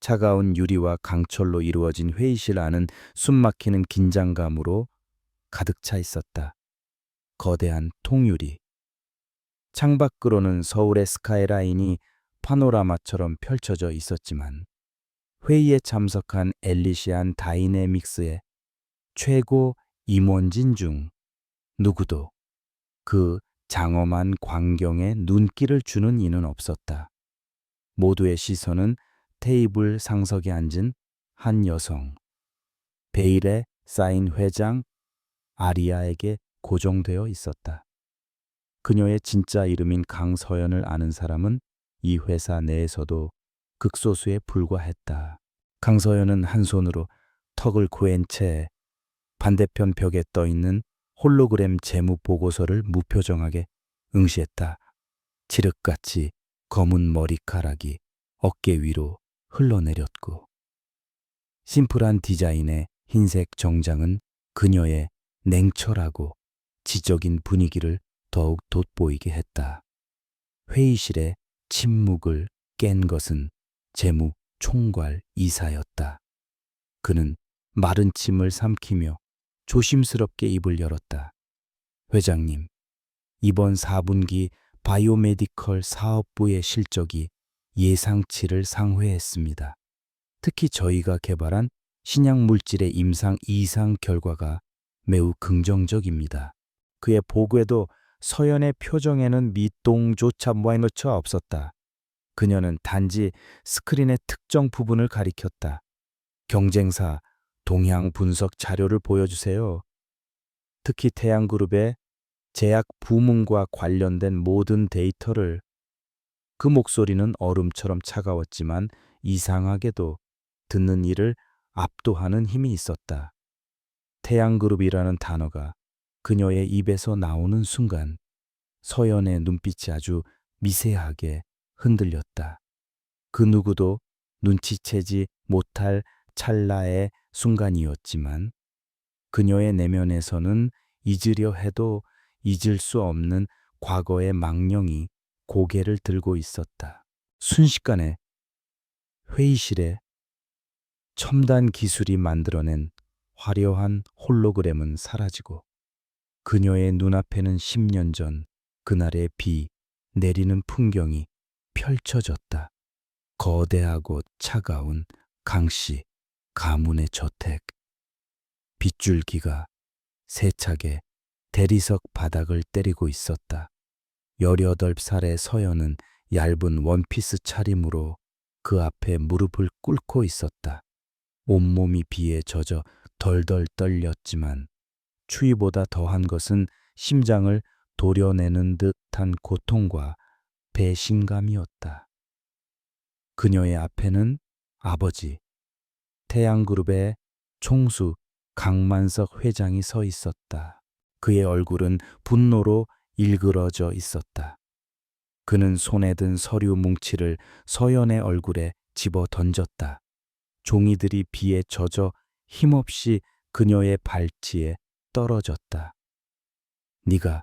차가운 유리와 강철로 이루어진 회의실 안은 숨막히는 긴장감으로 가득 차 있었다. 거대한 통유리. 창밖으로는 서울의 스카이라인이 파노라마처럼 펼쳐져 있었지만 회의에 참석한 엘리시안 다이내믹스의 최고 임원진 중 누구도 그 장엄한 광경에 눈길을 주는 이는 없었다. 모두의 시선은 테이블 상석에 앉은 한 여성, 베일에 쌓인 회장 아리아에게 고정되어 있었다. 그녀의 진짜 이름인 강서연을 아는 사람은 이 회사 내에서도 극소수에 불과했다. 강서연은 한 손으로 턱을 구엔 채 반대편 벽에 떠 있는 홀로그램 재무 보고서를 무표정하게 응시했다. 칠흑같이 검은 머리카락이 어깨 위로 흘러내렸고 심플한 디자인의 흰색 정장은 그녀의 냉철하고 지적인 분위기를 더욱 돋보이게 했다. 회의실의 침묵을 깬 것은 재무 총괄 이사였다. 그는 마른 침을 삼키며 조심스럽게 입을 열었다. 회장님, 이번 4분기 바이오메디컬 사업부의 실적이 예상치를 상회했습니다. 특히 저희가 개발한 신약 물질의 임상 이상 결과가 매우 긍정적입니다. 그의 보고에도 서연의 표정에는 미동조차 모아놓쳐 없었다. 그녀는 단지 스크린의 특정 부분을 가리켰다. 경쟁사 동향 분석 자료를 보여주세요. 특히 태양그룹의 제약 부문과 관련된 모든 데이터를. 그 목소리는 얼음처럼 차가웠지만 이상하게도 듣는 이를 압도하는 힘이 있었다. 태양그룹이라는 단어가 그녀의 입에서 나오는 순간 서연의 눈빛이 아주 미세하게 흔들렸다. 그 누구도 눈치채지 못할 찰나의 순간이었지만 그녀의 내면에서는 잊으려 해도 잊을 수 없는 과거의 망령이 고개를 들고 있었다. 순식간에 회의실에 첨단 기술이 만들어낸 화려한 홀로그램은 사라지고 그녀의 눈앞에는 10년 전 그날의 비 내리는 풍경이 펼쳐졌다. 거대하고 차가운 강씨 가문의 저택. 빗줄기가 세차게 대리석 바닥을 때리고 있었다. 18살의 서연은 얇은 원피스 차림으로 그 앞에 무릎을 꿇고 있었다. 온몸이 비에 젖어 덜덜 떨렸지만 추위보다 더한 것은 심장을 도려내는 듯한 고통과 배신감이었다. 그녀의 앞에는 아버지, 태양그룹의 총수 강만석 회장이 서 있었다. 그의 얼굴은 분노로 일그러져 있었다. 그는 손에 든 서류 뭉치를 서연의 얼굴에 집어 던졌다. 종이들이 비에 젖어 힘없이 그녀의 발치에 떨어졌다. 네가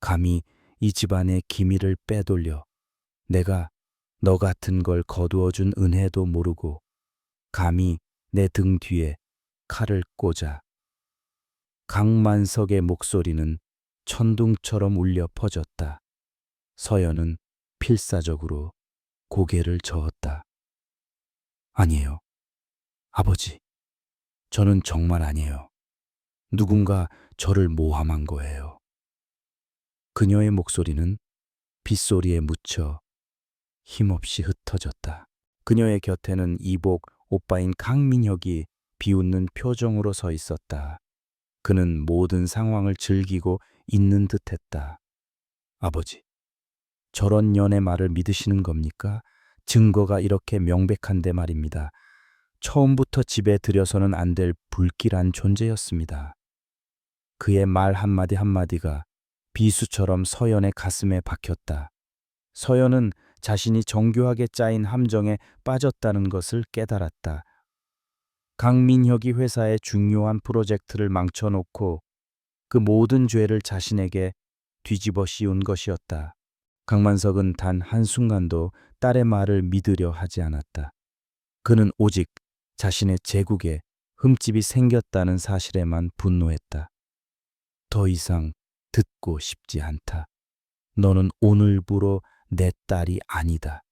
감히 이 집안의 기밀을 빼돌려 내가 너 같은 걸 거두어준 은혜도 모르고 감히 내 등 뒤에 칼을 꽂아. 강만석의 목소리는 천둥처럼 울려 퍼졌다. 서연은 필사적으로 고개를 저었다. 아니에요. 아버지, 저는 정말 아니에요. 누군가 저를 모함한 거예요. 그녀의 목소리는 빗소리에 묻혀 힘없이 흩어졌다. 그녀의 곁에는 이복 오빠인 강민혁이 비웃는 표정으로 서 있었다. 그는 모든 상황을 즐기고 있는 듯했다. 아버지, 저런 년의 말을 믿으시는 겁니까? 증거가 이렇게 명백한데 말입니다. 처음부터 집에 들여서는 안 될 불길한 존재였습니다. 그의 말 한마디 한마디가 비수처럼 서연의 가슴에 박혔다. 서연은 자신이 정교하게 짜인 함정에 빠졌다는 것을 깨달았다. 강민혁이 회사의 중요한 프로젝트를 망쳐놓고 그 모든 죄를 자신에게 뒤집어 씌운 것이었다. 강만석은 단 한순간도 딸의 말을 믿으려 하지 않았다. 그는 오직 자신의 제국에 흠집이 생겼다는 사실에만 분노했다. 더 이상 듣고 싶지 않다. 너는 오늘부로 내 딸이 아니다.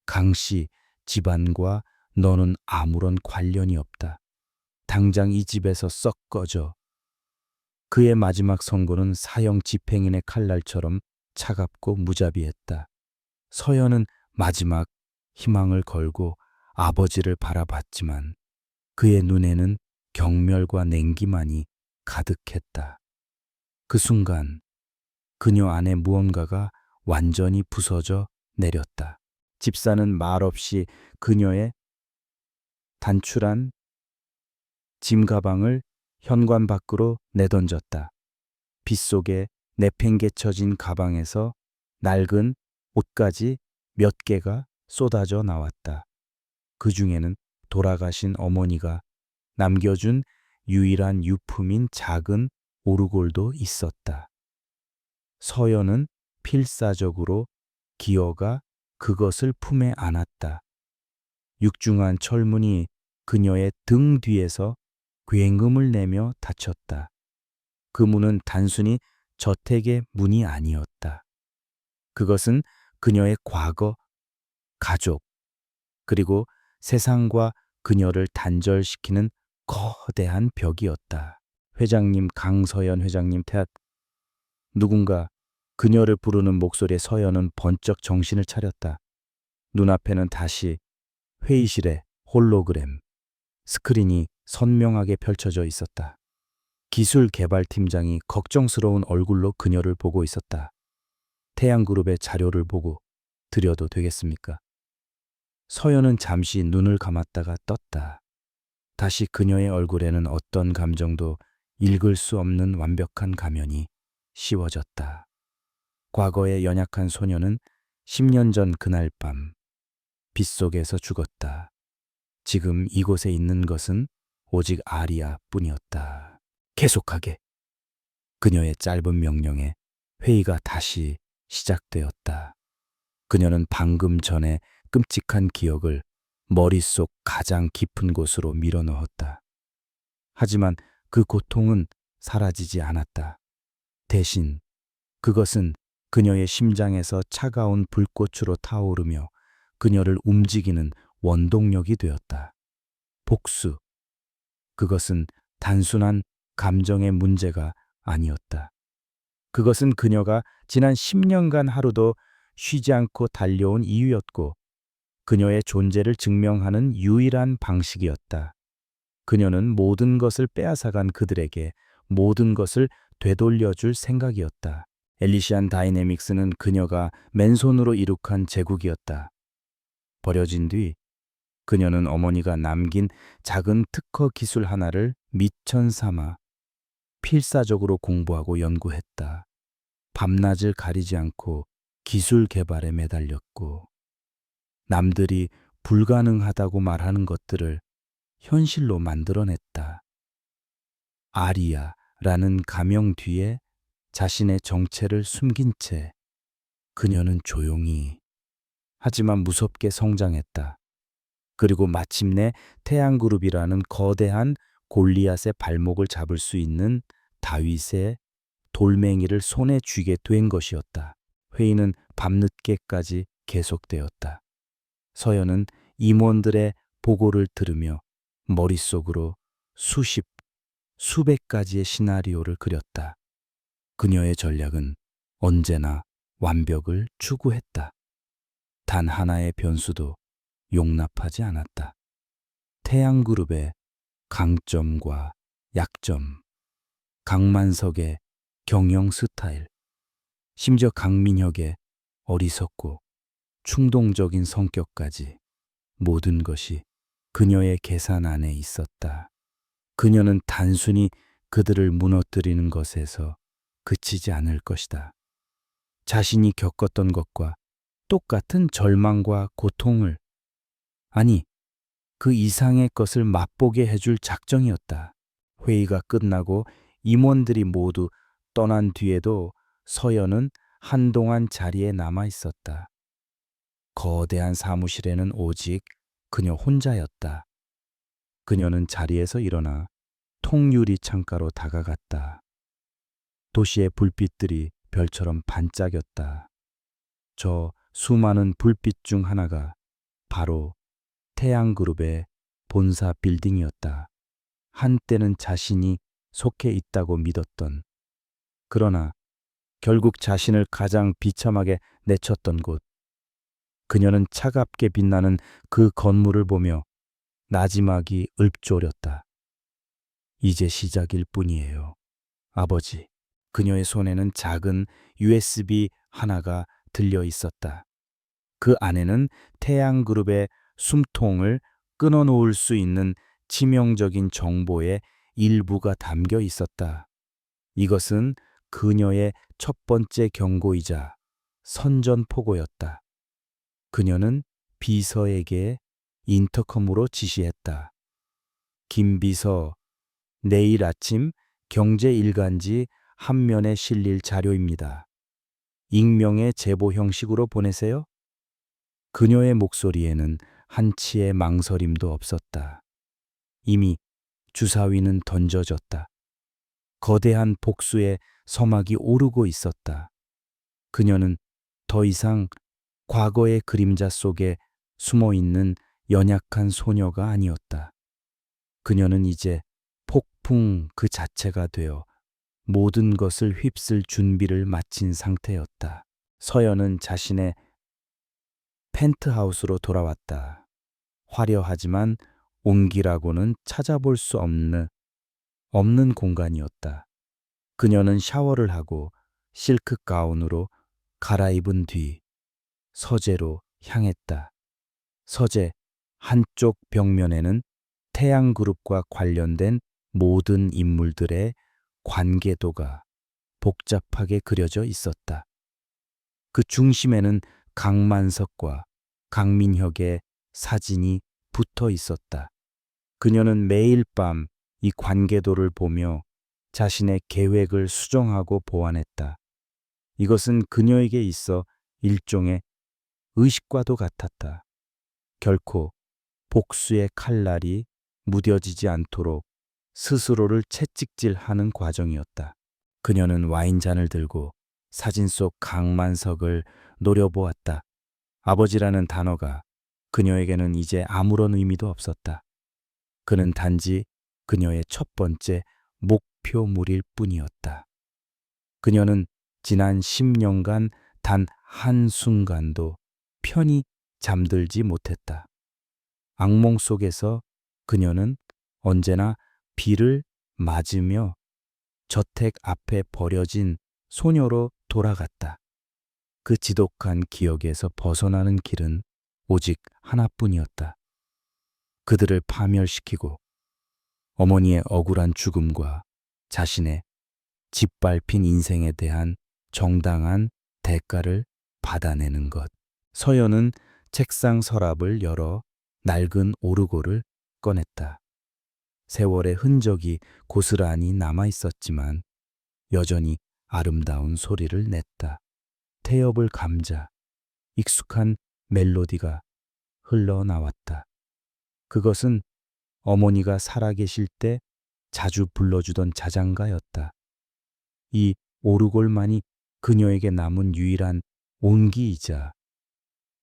강씨 집안과 너는 아무런 관련이 없다. 당장 이 집에서 썩 꺼져. 그의 마지막 선고는 사형 집행인의 칼날처럼 차갑고 무자비했다. 서연은 마지막 희망을 걸고 아버지를 바라봤지만 그의 눈에는 경멸과 냉기만이 가득했다. 그 순간 그녀 안에 무언가가 완전히 부서져 내렸다. 집사는 말없이 그녀의 단출한 짐 가방을 현관 밖으로 내던졌다. 빗속에 내팽개쳐진 가방에서 낡은 옷가지 몇 개가 쏟아져 나왔다. 그 중에는 돌아가신 어머니가 남겨준 유일한 유품인 작은 오르골도 있었다. 서연은 필사적으로 기어가 그것을 품에 안았다. 육중한 철문이 그녀의 등 뒤에서 굉음을 내며 닫혔다. 그 문은 단순히 저택의 문이 아니었다. 그것은 그녀의 과거, 가족, 그리고 세상과 그녀를 단절시키는 거대한 벽이었다. 회장님, 강서연 회장님 탓. 누군가 그녀를 부르는 목소리에 서연은 번쩍 정신을 차렸다. 눈앞에는 다시 회의실의 홀로그램, 스크린이 선명하게 펼쳐져 있었다. 기술개발팀장이 걱정스러운 얼굴로 그녀를 보고 있었다. 태양그룹의 자료를 보고 드려도 되겠습니까? 서연은 잠시 눈을 감았다가 떴다. 다시 그녀의 얼굴에는 어떤 감정도 읽을 수 없는 완벽한 가면이 씌워졌다. 과거의 연약한 소녀는 10년 전 그날 밤 빗속에서 죽었다. 지금 이곳에 있는 것은 오직 아리아 뿐이었다. 계속하게. 그녀의 짧은 명령에 회의가 다시 시작되었다. 그녀는 방금 전에 끔찍한 기억을 머릿속 가장 깊은 곳으로 밀어넣었다. 하지만 그 고통은 사라지지 않았다. 대신 그것은 그녀의 심장에서 차가운 불꽃으로 타오르며 그녀를 움직이는 원동력이 되었다. 복수. 그것은 단순한 감정의 문제가 아니었다. 그것은 그녀가 지난 10년간 하루도 쉬지 않고 달려온 이유였고 그녀의 존재를 증명하는 유일한 방식이었다. 그녀는 모든 것을 빼앗아간 그들에게 모든 것을 되돌려줄 생각이었다. 엘리시안 다이내믹스는 그녀가 맨손으로 이룩한 제국이었다. 버려진 뒤 그녀는 어머니가 남긴 작은 특허 기술 하나를 미천 삼아 필사적으로 공부하고 연구했다. 밤낮을 가리지 않고 기술 개발에 매달렸고 남들이 불가능하다고 말하는 것들을 현실로 만들어냈다. 아리아라는 가명 뒤에 자신의 정체를 숨긴 채 그녀는 조용히 하지만 무섭게 성장했다. 그리고 마침내 태양그룹이라는 거대한 골리앗의 발목을 잡을 수 있는 다윗의 돌멩이를 손에 쥐게 된 것이었다. 회의는 밤늦게까지 계속되었다. 서연은 임원들의 보고를 들으며 머릿속으로 수백 가지의 시나리오를 그렸다. 그녀의 전략은 언제나 완벽을 추구했다. 단 하나의 변수도 용납하지 않았다. 태양그룹의 강점과 약점, 강만석의 경영 스타일, 심지어 강민혁의 어리석고 충동적인 성격까지 모든 것이 그녀의 계산 안에 있었다. 그녀는 단순히 그들을 무너뜨리는 것에서 그치지 않을 것이다. 자신이 겪었던 것과 똑같은 절망과 고통을, 아니, 그 이상의 것을 맛보게 해줄 작정이었다. 회의가 끝나고 임원들이 모두 떠난 뒤에도 서연은 한동안 자리에 남아 있었다. 거대한 사무실에는 오직 그녀 혼자였다. 그녀는 자리에서 일어나 통유리 창가로 다가갔다. 도시의 불빛들이 별처럼 반짝였다. 저 수많은 불빛 중 하나가 바로 태양그룹의 본사 빌딩이었다. 한때는 자신이 속해 있다고 믿었던, 그러나 결국 자신을 가장 비참하게 내쳤던 곳. 그녀는 차갑게 빛나는 그 건물을 보며 나지막이 읊조렸다. 이제 시작일 뿐이에요, 아버지. 그녀의 손에는 작은 USB 하나가 들려 있었다. 그 안에는 태양그룹의 숨통을 끊어놓을 수 있는 치명적인 정보의 일부가 담겨 있었다. 이것은 그녀의 첫 번째 경고이자 선전포고였다. 그녀는 비서에게 인터컴으로 지시했다. 김 비서, 내일 아침 경제일간지 한 면에 실릴 자료입니다. 익명의 제보 형식으로 보내세요. 그녀의 목소리에는 한치의 망설임도 없었다. 이미 주사위는 던져졌다. 거대한 복수의 서막이 오르고 있었다. 그녀는 더 이상 과거의 그림자 속에 숨어있는 연약한 소녀가 아니었다. 그녀는 이제 폭풍 그 자체가 되어 모든 것을 휩쓸 준비를 마친 상태였다. 서연은 자신의 펜트하우스로 돌아왔다. 화려하지만 온기라고는 찾아볼 수 없는 공간이었다. 그녀는 샤워를 하고 실크 가운으로 갈아입은 뒤 서재로 향했다. 서재 한쪽 벽면에는 태양그룹과 관련된 모든 인물들의 관계도가 복잡하게 그려져 있었다. 그 중심에는 강만석과 강민혁의 사진이 붙어 있었다. 그녀는 매일 밤 이 관계도를 보며 자신의 계획을 수정하고 보완했다. 이것은 그녀에게 있어 일종의 의식과도 같았다. 결코 복수의 칼날이 무뎌지지 않도록 스스로를 채찍질하는 과정이었다. 그녀는 와인잔을 들고 사진 속 강만석을 노려보았다. 아버지라는 단어가 그녀에게는 이제 아무런 의미도 없었다. 그는 단지 그녀의 첫 번째 목표물일 뿐이었다. 그녀는 지난 10년간 단 한순간도 편히 잠들지 못했다. 악몽 속에서 그녀는 언제나 비를 맞으며 저택 앞에 버려진 소녀로 돌아갔다. 그 지독한 기억에서 벗어나는 길은 오직 하나뿐이었다. 그들을 파멸시키고 어머니의 억울한 죽음과 자신의 짓밟힌 인생에 대한 정당한 대가를 받아내는 것. 서연은 책상 서랍을 열어 낡은 오르골을 꺼냈다. 세월의 흔적이 고스란히 남아 있었지만 여전히 아름다운 소리를 냈다. 태엽을 감자 익숙한 멜로디가 흘러나왔다. 그것은 어머니가 살아계실 때 자주 불러주던 자장가였다. 이 오르골만이 그녀에게 남은 유일한 온기이자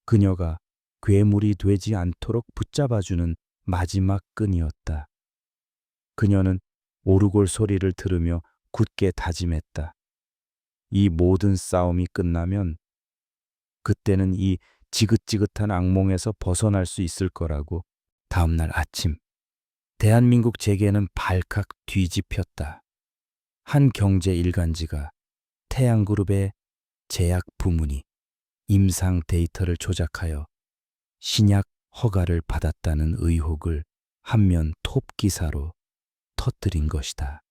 그녀가 괴물이 되지 않도록 붙잡아주는 마지막 끈이었다. 그녀는 오르골 소리를 들으며 굳게 다짐했다. 이 모든 싸움이 끝나면 그때는 이 지긋지긋한 악몽에서 벗어날 수 있을 거라고. 다음 날 아침 대한민국 재계는 발칵 뒤집혔다. 한 경제 일간지가 태양그룹의 제약 부문이 임상 데이터를 조작하여 신약 허가를 받았다는 의혹을 한면 톱 기사로 터뜨린 것이다.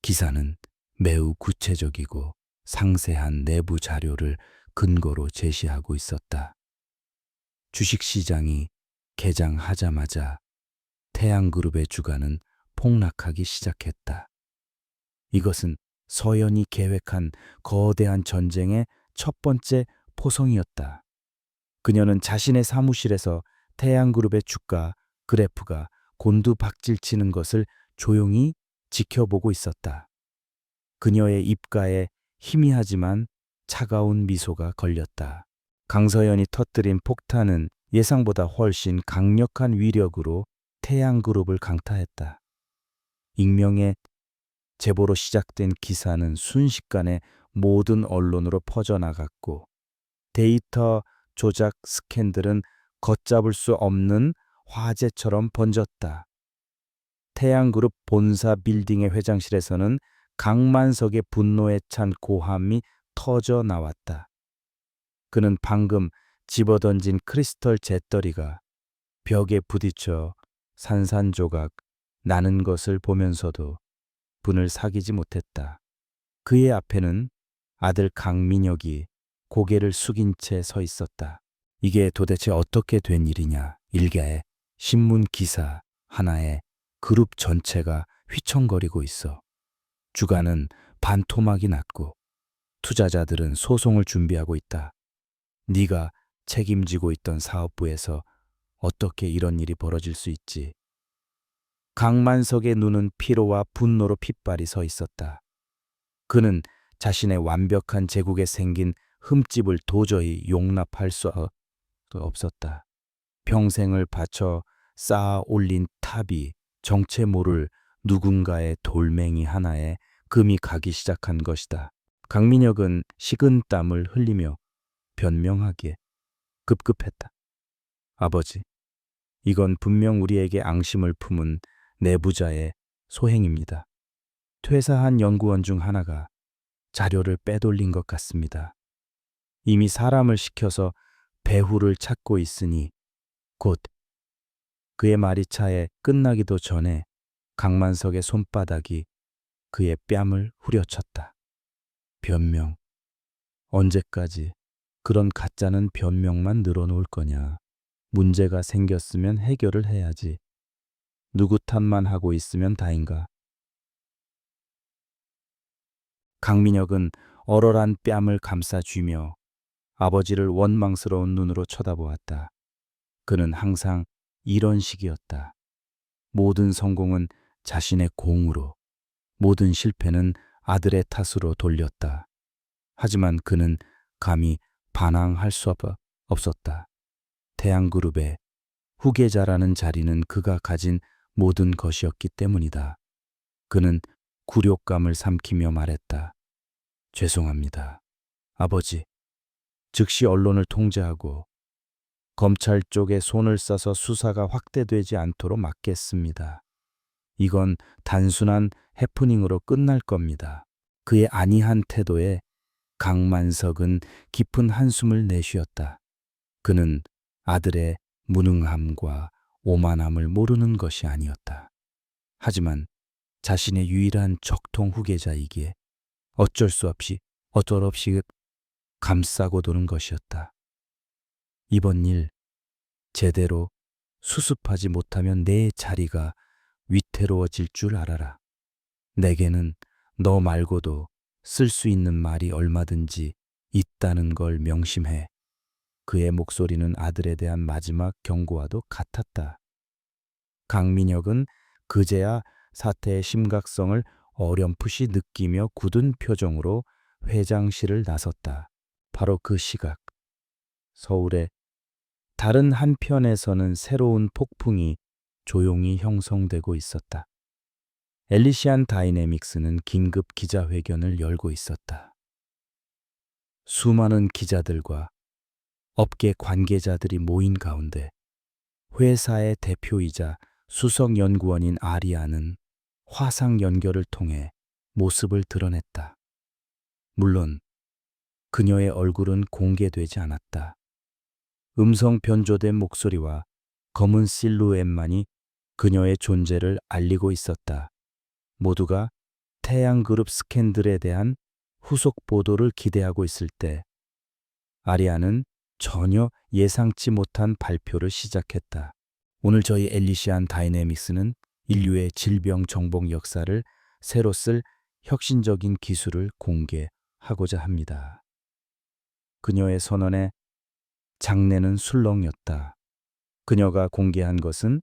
기사는 매우 구체적이고 상세한 내부 자료를 근거로 제시하고 있었다. 주식시장이 개장하자마자 태양그룹의 주가는 폭락하기 시작했다. 이것은 서연이 계획한 거대한 전쟁의 첫 번째 포성이었다. 그녀는 자신의 사무실에서 태양그룹의 주가 그래프가 곤두박질치는 것을 조용히 지켜보고 있었다. 그녀의 입가에 희미하지만 차가운 미소가 걸렸다. 강서연이 터뜨린 폭탄은 예상보다 훨씬 강력한 위력으로 태양그룹을 강타했다. 익명의 제보로 시작된 기사는 순식간에 모든 언론으로 퍼져나갔고 데이터 조작 스캔들은 걷잡을 수 없는 화재처럼 번졌다. 태양그룹 본사 빌딩의 회장실에서는 강만석의 분노에 찬 고함이 터져 나왔다. 그는 방금 집어던진 크리스털 재떨이가 벽에 부딪혀 산산조각 나는 것을 보면서도 분을 사귀지 못했다. 그의 앞에는 아들 강민혁이 고개를 숙인 채 서 있었다. 이게 도대체 어떻게 된 일이냐? 일개의 신문 기사 하나에 그룹 전체가 휘청거리고 있어. 주가는 반토막이 났고 투자자들은 소송을 준비하고 있다. 네가 책임지고 있던 사업부에서 어떻게 이런 일이 벌어질 수 있지? 강만석의 눈은 피로와 분노로 핏발이 서 있었다. 그는 자신의 완벽한 제국에 생긴 흠집을 도저히 용납할 수 없었다. 평생을 바쳐 쌓아 올린 탑이 정체 모를 누군가의 돌멩이 하나에 금이 가기 시작한 것이다. 강민혁은 식은땀을 흘리며 변명하기에 급급했다. 아버지, 이건 분명 우리에게 앙심을 품은 내부자의 소행입니다. 퇴사한 연구원 중 하나가 자료를 빼돌린 것 같습니다. 이미 사람을 시켜서 배후를 찾고 있으니 곧 그의 말이 차에 끝나기도 전에 강만석의 손바닥이 그의 뺨을 후려쳤다. 변명. 언제까지 그런 가짜는 변명만 늘어놓을 거냐. 문제가 생겼으면 해결을 해야지. 누구 탓만 하고 있으면 다인가. 강민혁은 얼얼한 뺨을 감싸 쥐며 아버지를 원망스러운 눈으로 쳐다보았다. 그는 항상 이런 식이었다. 모든 성공은 자신의 공으로, 모든 실패는 아들의 탓으로 돌렸다. 하지만 그는 감히 반항할 수 없었다. 태양그룹의 후계자라는 자리는 그가 가진 모든 것이었기 때문이다. 그는 굴욕감을 삼키며 말했다. 죄송합니다. 아버지, 즉시 언론을 통제하고 검찰 쪽에 손을 써서 수사가 확대되지 않도록 막겠습니다. 이건 단순한 해프닝으로 끝날 겁니다. 그의 안이한 태도에 강만석은 깊은 한숨을 내쉬었다. 그는 아들의 무능함과 오만함을 모르는 것이 아니었다. 하지만 자신의 유일한 적통 후계자이기에 어쩔 없이 감싸고 도는 것이었다. 이번 일 제대로 수습하지 못하면 내 자리가 위태로워질 줄 알아라. 내게는 너 말고도 쓸 수 있는 말이 얼마든지 있다는 걸 명심해. 그의 목소리는 아들에 대한 마지막 경고와도 같았다. 강민혁은 그제야 사태의 심각성을 어렴풋이 느끼며 굳은 표정으로 회장실을 나섰다. 바로 그 시각, 서울의 다른 한편에서는 새로운 폭풍이 조용히 형성되고 있었다. 엘리시안 다이내믹스는 긴급 기자회견을 열고 있었다. 수많은 기자들과 업계 관계자들이 모인 가운데 회사의 대표이자 수석 연구원인 아리아는 화상 연결을 통해 모습을 드러냈다. 물론 그녀의 얼굴은 공개되지 않았다. 음성 변조된 목소리와 검은 실루엣만이 그녀의 존재를 알리고 있었다. 모두가 태양그룹 스캔들에 대한 후속 보도를 기대하고 있을 때 아리아는 전혀 예상치 못한 발표를 시작했다. 오늘 저희 엘리시안 다이내믹스는 인류의 질병 정복 역사를 새로 쓸 혁신적인 기술을 공개하고자 합니다. 그녀의 선언에 장내는 술렁였다. 그녀가 공개한 것은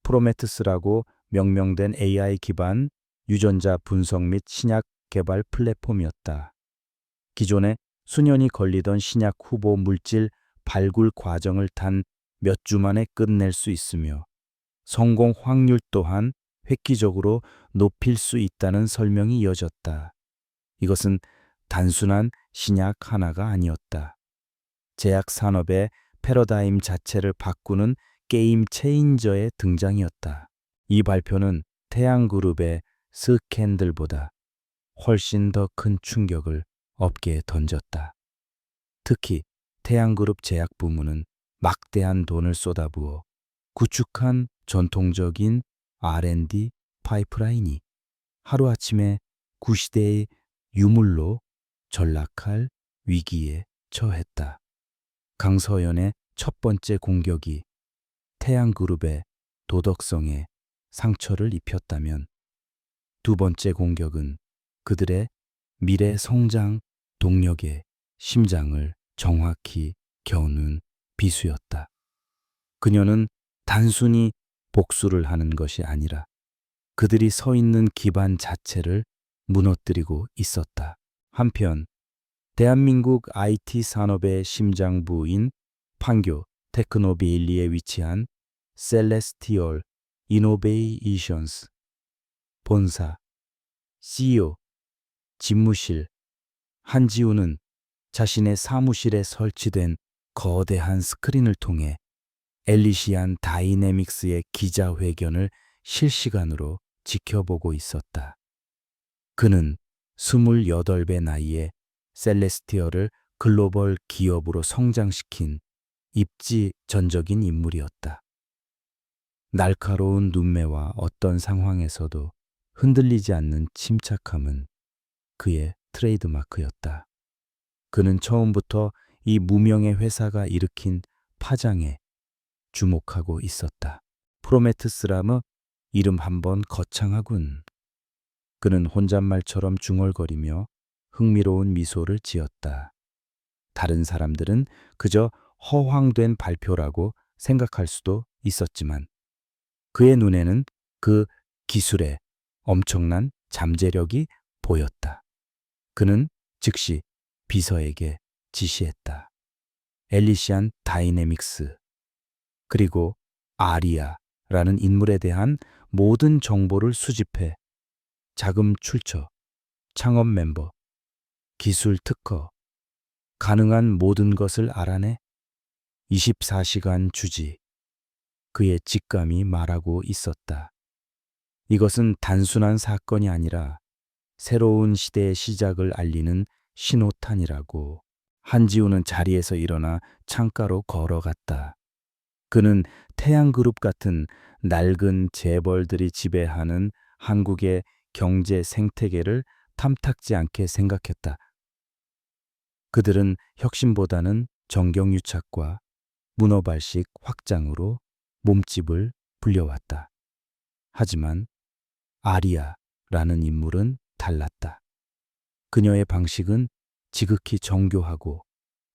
프로메테스라고 명명된 AI 기반 유전자 분석 및 신약 개발 플랫폼이었다. 기존에 수년이 걸리던 신약 후보 물질 발굴 과정을 단 몇 주 만에 끝낼 수 있으며 성공 확률 또한 획기적으로 높일 수 있다는 설명이 이어졌다. 이것은 단순한 신약 하나가 아니었다. 제약 산업의 패러다임 자체를 바꾸는 게임 체인저의 등장이었다. 이 발표는 태양그룹의 스캔들보다 훨씬 더 큰 충격을 업계에 던졌다. 특히 태양그룹 제약 부문은 막대한 돈을 쏟아부어 구축한 전통적인 R&D 파이프라인이 하루아침에 구시대의 유물로 전락할 위기에 처했다. 강서연의 첫 번째 공격이 태양그룹의 도덕성에 상처를 입혔다면 두 번째 공격은 그들의 미래 성장 동력의 심장을 정확히 겨누는 비수였다. 그녀는 단순히 복수를 하는 것이 아니라 그들이 서 있는 기반 자체를 무너뜨리고 있었다. 한편 대한민국 IT 산업의 심장부인 판교 테크노베일리에 위치한 셀레스티얼 이노베이션스 본사 CEO 집무실 한지우는 자신의 사무실에 설치된 거대한 스크린을 통해 엘리시안 다이내믹스의 기자회견을 실시간으로 지켜보고 있었다. 그는 28배 나이에 셀레스티얼을 글로벌 기업으로 성장시킨 입지전적인 인물이었다. 날카로운 눈매와 어떤 상황에서도 흔들리지 않는 침착함은 그의 트레이드마크였다. 그는 처음부터 이 무명의 회사가 일으킨 파장에 주목하고 있었다. 프로메테스라며 이름 한번 거창하군. 그는 혼잣말처럼 중얼거리며 흥미로운 미소를 지었다. 다른 사람들은 그저 허황된 발표라고 생각할 수도 있었지만 그의 눈에는 그 기술의 엄청난 잠재력이 보였다. 그는 즉시 비서에게 지시했다. 엘리시안 다이내믹스 그리고 아리아라는 인물에 대한 모든 정보를 수집해 자금 출처, 창업 멤버, 기술 특허, 가능한 모든 것을 알아내 24시간 주지. 그의 직감이 말하고 있었다. 이것은 단순한 사건이 아니라 새로운 시대의 시작을 알리는 신호탄이라고. 한지우는 자리에서 일어나 창가로 걸어갔다. 그는 태양그룹 같은 낡은 재벌들이 지배하는 한국의 경제 생태계를 탐탁지 않게 생각했다. 그들은 혁신보다는 정경유착과 문어발식 확장으로 몸집을 불려왔다. 하지만 아리아라는 인물은 달랐다. 그녀의 방식은 지극히 정교하고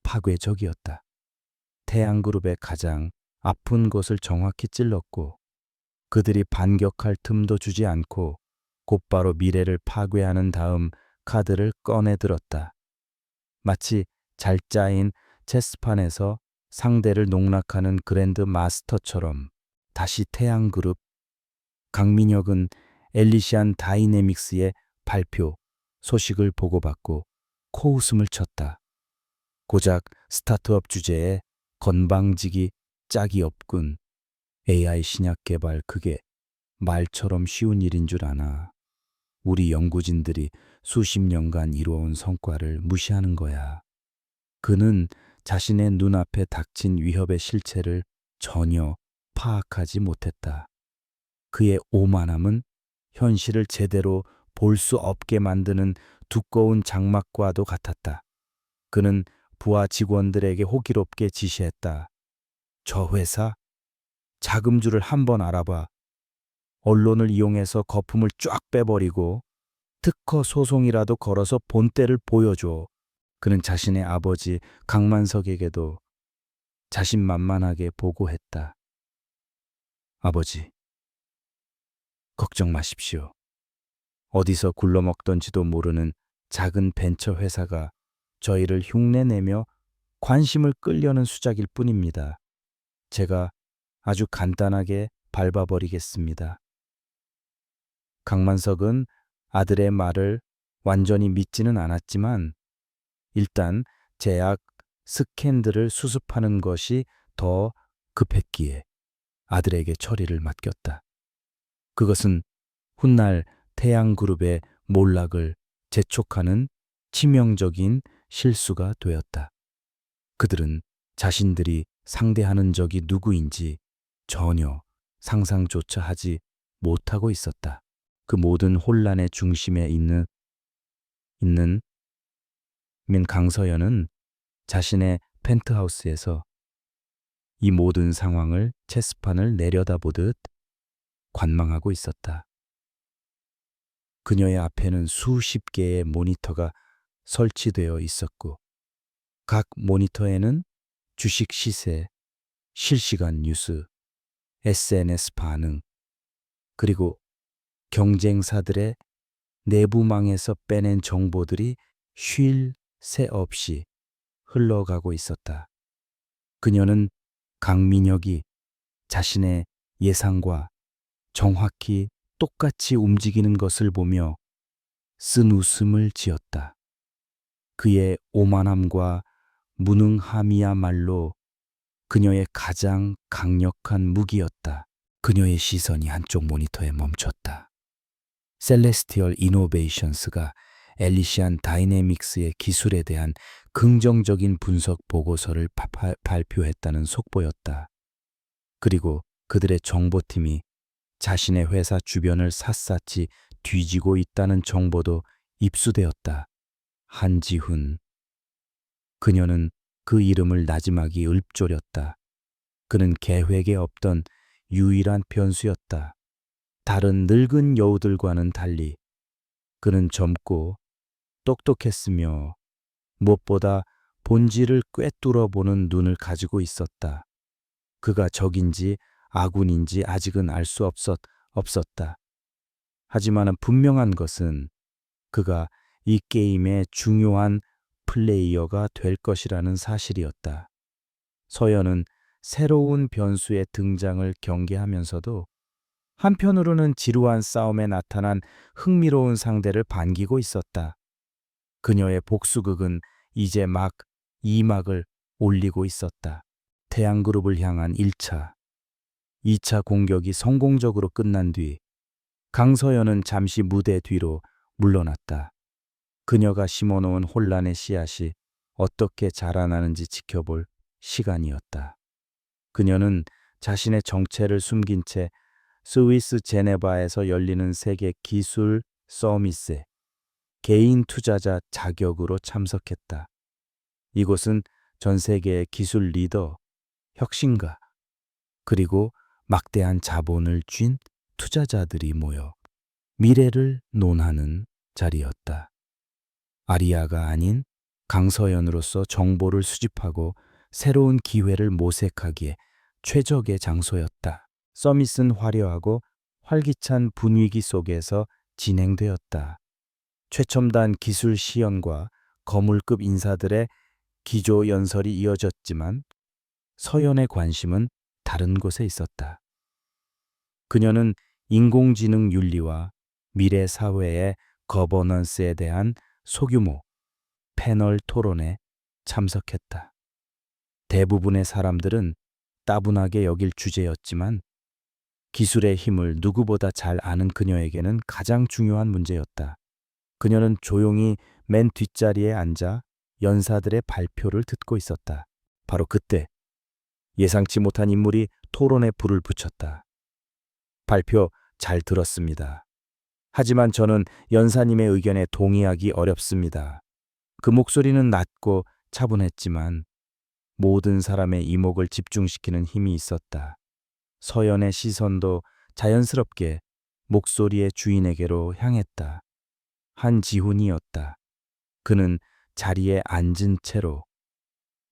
파괴적이었다. 태양그룹의 가장 아픈 곳을 정확히 찔렀고 그들이 반격할 틈도 주지 않고 곧바로 미래를 파괴하는 다음 카드를 꺼내들었다. 마치 잘 짜인 체스판에서 상대를 농락하는 그랜드 마스터처럼. 다시 태양그룹. 강민혁은 엘리시안 다이내믹스의 발표 소식을 보고받고 코웃음을 쳤다. 고작 스타트업 주제에 건방지기 짝이 없군. AI 신약 개발 그게 말처럼 쉬운 일인 줄 아나. 우리 연구진들이 수십 년간 이루어온 성과를 무시하는 거야. 그는 자신의 눈앞에 닥친 위협의 실체를 전혀 파악하지 못했다. 그의 오만함은 현실을 제대로 볼 수 없게 만드는 두꺼운 장막과도 같았다. 그는 부하 직원들에게 호기롭게 지시했다. 저 회사 자금주를 한번 알아봐. 언론을 이용해서 거품을 쫙 빼버리고 특허 소송이라도 걸어서 본때를 보여줘. 그는 자신의 아버지 강만석에게도 자신만만하게 보고했다. 아버지, 걱정 마십시오. 어디서 굴러먹던지도 모르는 작은 벤처 회사가 저희를 흉내내며 관심을 끌려는 수작일 뿐입니다. 제가 아주 간단하게 밟아버리겠습니다. 강만석은 아들의 말을 완전히 믿지는 않았지만 일단 제약 스캔들을 수습하는 것이 더 급했기에 아들에게 처리를 맡겼다. 그것은 훗날 태양그룹의 몰락을 재촉하는 치명적인 실수가 되었다. 그들은 자신들이 상대하는 적이 누구인지 전혀 상상조차 하지 못하고 있었다. 그 모든 혼란의 중심에 있는 민 강서연은 자신의 펜트하우스에서 이 모든 상황을 체스판을 내려다보듯 관망하고 있었다. 그녀의 앞에는 수십 개의 모니터가 설치되어 있었고 각 모니터에는 주식 시세, 실시간 뉴스, SNS 반응, 그리고 경쟁사들의 내부망에서 빼낸 정보들이 쉴 새 없이 흘러가고 있었다. 그녀는 강민혁이 자신의 예상과 정확히 똑같이 움직이는 것을 보며 쓴 웃음을 지었다. 그의 오만함과 무능함이야말로 그녀의 가장 강력한 무기였다. 그녀의 시선이 한쪽 모니터에 멈췄다. 셀레스티얼 이노베이션스가 엘리시안 다이내믹스의 기술에 대한 긍정적인 분석 보고서를 발표했다는 속보였다. 그리고 그들의 정보팀이 자신의 회사 주변을 샅샅이 뒤지고 있다는 정보도 입수되었다. 한지훈. 그녀는 그 이름을 나지막이 읊조렸다. 그는 계획에 없던 유일한 변수였다. 다른 늙은 여우들과는 달리 그는 젊고 똑똑했으며 무엇보다 본질을 꿰뚫어 보는 눈을 가지고 있었다. 그가 적인지 아군인지 아직은 알 수 없었다. 하지만 분명한 것은 그가 이 게임의 중요한 플레이어가 될 것이라는 사실이었다. 서연은 새로운 변수의 등장을 경계하면서도 한편으로는 지루한 싸움에 나타난 흥미로운 상대를 반기고 있었다. 그녀의 복수극은 이제 막 2막을 올리고 있었다. 태양그룹을 향한 1차, 2차 공격이 성공적으로 끝난 뒤 강서연은 잠시 무대 뒤로 물러났다. 그녀가 심어놓은 혼란의 씨앗이 어떻게 자라나는지 지켜볼 시간이었다. 그녀는 자신의 정체를 숨긴 채 스위스 제네바에서 열리는 세계 기술 서밋에 개인 투자자 자격으로 참석했다. 이곳은 전 세계의 기술 리더, 혁신가, 그리고 막대한 자본을 쥔 투자자들이 모여 미래를 논하는 자리였다. 아리아가 아닌 강서연으로서 정보를 수집하고 새로운 기회를 모색하기에 최적의 장소였다. 서밋은 화려하고 활기찬 분위기 속에서 진행되었다. 최첨단 기술 시연과 거물급 인사들의 기조 연설이 이어졌지만 서연의 관심은 다른 곳에 있었다. 그녀는 인공지능 윤리와 미래 사회의 거버넌스에 대한 소규모 패널 토론에 참석했다. 대부분의 사람들은 따분하게 여길 주제였지만 기술의 힘을 누구보다 잘 아는 그녀에게는 가장 중요한 문제였다. 그녀는 조용히 맨 뒷자리에 앉아 연사들의 발표를 듣고 있었다. 바로 그때 예상치 못한 인물이 토론에 불을 붙였다. 발표 잘 들었습니다. 하지만 저는 연사님의 의견에 동의하기 어렵습니다. 그 목소리는 낮고 차분했지만 모든 사람의 이목을 집중시키는 힘이 있었다. 서연의 시선도 자연스럽게 목소리의 주인에게로 향했다. 한지훈이었다. 그는 자리에 앉은 채로,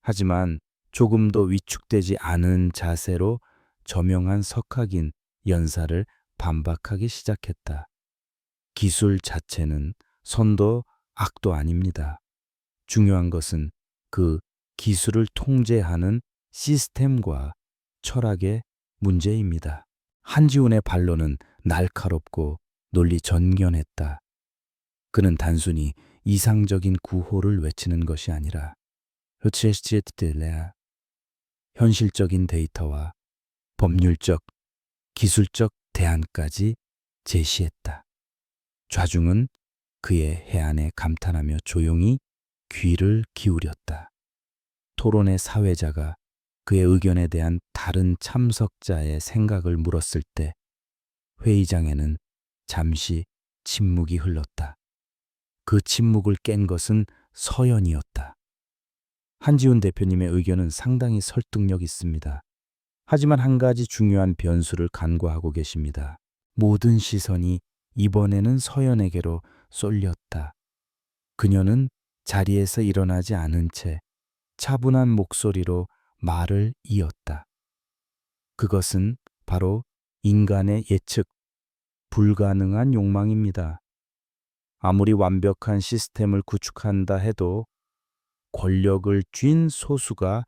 하지만 조금도 위축되지 않은 자세로 저명한 석학인 연사를 반박하기 시작했다. 기술 자체는 선도 악도 아닙니다. 중요한 것은 그 기술을 통제하는 시스템과 철학의 문제입니다. 한지훈의 반론은 날카롭고 논리 전견했다. 그는 단순히 이상적인 구호를 외치는 것이 아니라 현실적인 데이터와 법률적, 기술적 대안까지 제시했다. 좌중은 그의 해안에 감탄하며 조용히 귀를 기울였다. 토론의 사회자가 그의 의견에 대한 다른 참석자의 생각을 물었을 때 회의장에는 잠시 침묵이 흘렀다. 그 침묵을 깬 것은 서연이었다. 한지훈 대표님의 의견은 상당히 설득력 있습니다. 하지만 한 가지 중요한 변수를 간과하고 계십니다. 모든 시선이 이번에는 서연에게로 쏠렸다. 그녀는 자리에서 일어나지 않은 채 차분한 목소리로 말을 이었다. 그것은 바로 인간의 예측 불가능한 욕망입니다. 아무리 완벽한 시스템을 구축한다 해도 권력을 쥔 소수가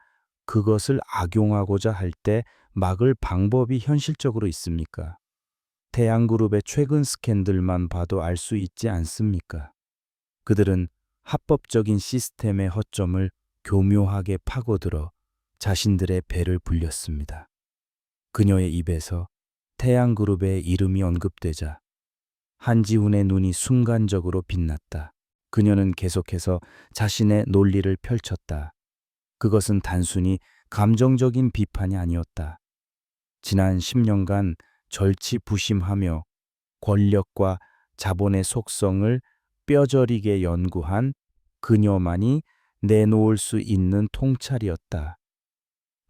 그것을 악용하고자 할 때 막을 방법이 현실적으로 있습니까? 태양그룹의 최근 스캔들만 봐도 알 수 있지 않습니까? 그들은 합법적인 시스템의 허점을 교묘하게 파고들어 자신들의 배를 불렸습니다. 그녀의 입에서 태양그룹의 이름이 언급되자 한지훈의 눈이 순간적으로 빛났다. 그녀는 계속해서 자신의 논리를 펼쳤다. 그것은 단순히 감정적인 비판이 아니었다. 지난 10년간 절치부심하며 권력과 자본의 속성을 뼈저리게 연구한 그녀만이 내놓을 수 있는 통찰이었다.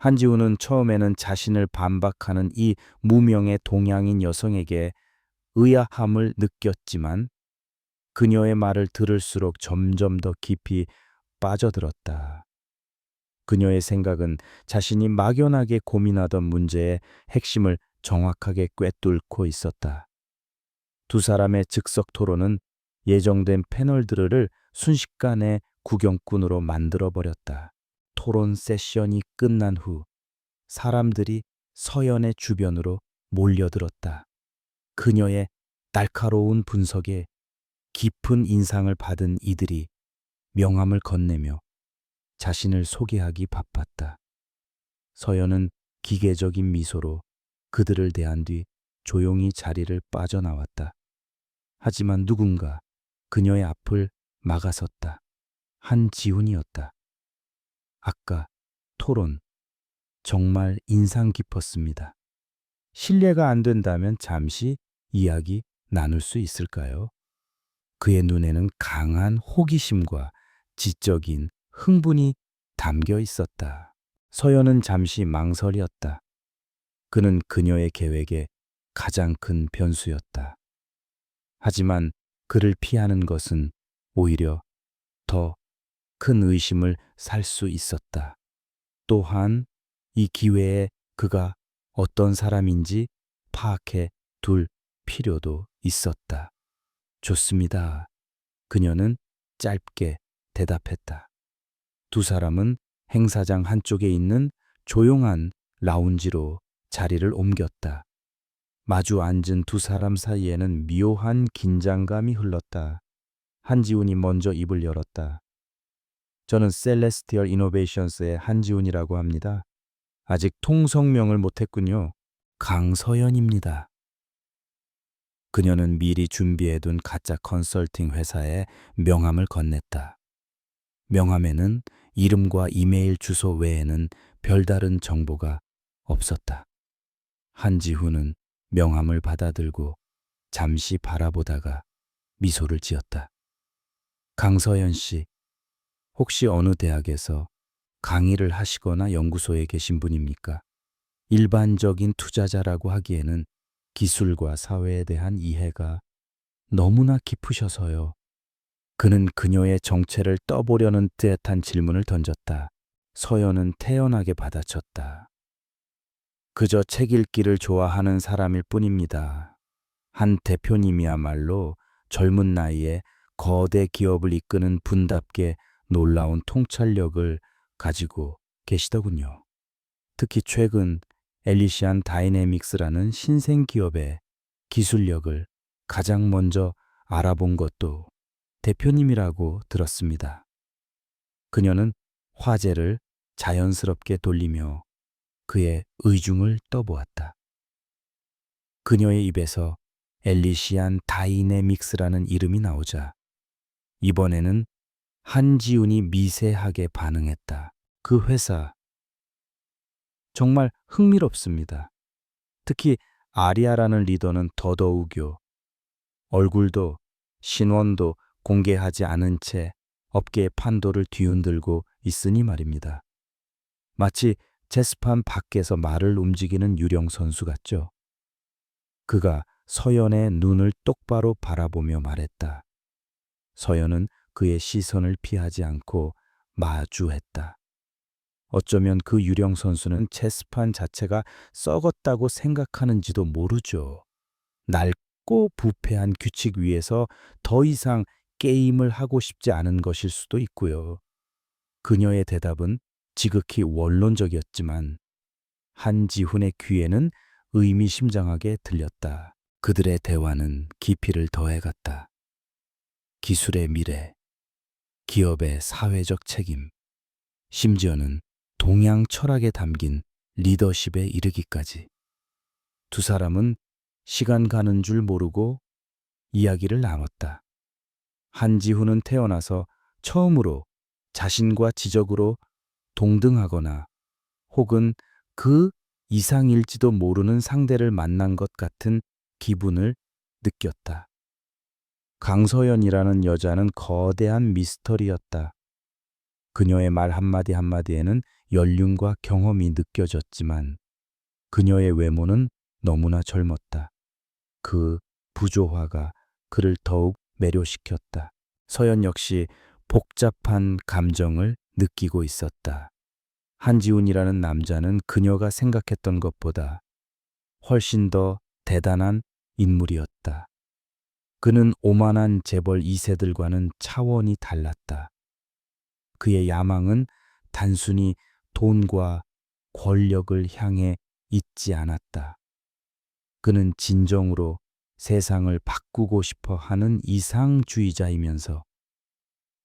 한지훈은 처음에는 자신을 반박하는 이 무명의 동양인 여성에게 의아함을 느꼈지만 그녀의 말을 들을수록 점점 더 깊이 빠져들었다. 그녀의 생각은 자신이 막연하게 고민하던 문제의 핵심을 정확하게 꿰뚫고 있었다. 두 사람의 즉석 토론은 예정된 패널들을 순식간에 구경꾼으로 만들어버렸다. 토론 세션이 끝난 후 사람들이 서연의 주변으로 몰려들었다. 그녀의 날카로운 분석에 깊은 인상을 받은 이들이 명함을 건네며 자신을 소개하기 바빴다. 서연은 기계적인 미소로 그들을 대한 뒤 조용히 자리를 빠져나왔다. 하지만 누군가 그녀의 앞을 막아섰다. 한지훈이었다. 아까 토론 정말 인상 깊었습니다. 신뢰가 안 된다면 잠시 이야기 나눌 수 있을까요? 그의 눈에는 강한 호기심과 지적인 흥분이 담겨 있었다. 서연은 잠시 망설였다. 그는 그녀의 계획의 가장 큰 변수였다. 하지만 그를 피하는 것은 오히려 더 큰 의심을 살 수 있었다. 또한 이 기회에 그가 어떤 사람인지 파악해 둘 필요도 있었다. 좋습니다. 그녀는 짧게 대답했다. 두 사람은 행사장 한쪽에 있는 조용한 라운지로 자리를 옮겼다. 마주 앉은 두 사람 사이에는 묘한 긴장감이 흘렀다. 한지훈이 먼저 입을 열었다. 저는 셀레스티얼 이노베이션스의 한지훈이라고 합니다. 아직 통성명을 못했군요. 강서연입니다. 그녀는 미리 준비해둔 가짜 컨설팅 회사에 명함을 건넸다. 명함에는 이름과 이메일 주소 외에는 별다른 정보가 없었다. 한지훈은 명함을 받아들고 잠시 바라보다가 미소를 지었다. 강서연 씨, 혹시 어느 대학에서 강의를 하시거나 연구소에 계신 분입니까? 일반적인 투자자라고 하기에는 기술과 사회에 대한 이해가 너무나 깊으셔서요. 그는 그녀의 정체를 떠보려는 듯한 질문을 던졌다. 서연은 태연하게 받아쳤다. 그저 책 읽기를 좋아하는 사람일 뿐입니다. 한 대표님이야말로 젊은 나이에 거대 기업을 이끄는 분답게 놀라운 통찰력을 가지고 계시더군요. 특히 최근 엘리시안 다이내믹스라는 신생 기업의 기술력을 가장 먼저 알아본 것도 대표님이라고 들었습니다. 그녀는 화제를 자연스럽게 돌리며 그의 의중을 떠보았다. 그녀의 입에서 엘리시안 다이내믹스라는 이름이 나오자 이번에는 한지훈이 미세하게 반응했다. 그 회사 정말 흥미롭습니다. 특히 아리아라는 리더는 더더욱요. 얼굴도 신원도 공개하지 않은 채 업계의 판도를 뒤흔들고 있으니 말입니다. 마치 체스판 밖에서 말을 움직이는 유령 선수 같죠. 그가 서연의 눈을 똑바로 바라보며 말했다. 서연은 그의 시선을 피하지 않고 마주했다. 어쩌면 그 유령 선수는 체스판 자체가 썩었다고 생각하는지도 모르죠. 낡고 부패한 규칙 위에서 더 이상 게임을 하고 싶지 않은 것일 수도 있고요. 그녀의 대답은 지극히 원론적이었지만 한지훈의 귀에는 의미심장하게 들렸다. 그들의 대화는 깊이를 더해갔다. 기술의 미래, 기업의 사회적 책임, 심지어는 동양 철학에 담긴 리더십에 이르기까지. 두 사람은 시간 가는 줄 모르고 이야기를 나눴다. 한지훈은 태어나서 처음으로 자신과 지적으로 동등하거나 혹은 그 이상일지도 모르는 상대를 만난 것 같은 기분을 느꼈다. 강서연이라는 여자는 거대한 미스터리였다. 그녀의 말 한마디 한마디에는 연륜과 경험이 느껴졌지만 그녀의 외모는 너무나 젊었다. 그 부조화가 그를 더욱 매료시켰다. 서연 역시 복잡한 감정을 느끼고 있었다. 한지훈이라는 남자는 그녀가 생각했던 것보다 훨씬 더 대단한 인물이었다. 그는 오만한 재벌 2세들과는 차원이 달랐다. 그의 야망은 단순히 돈과 권력을 향해 있지 않았다. 그는 진정으로 세상을 바꾸고 싶어 하는 이상주의자이면서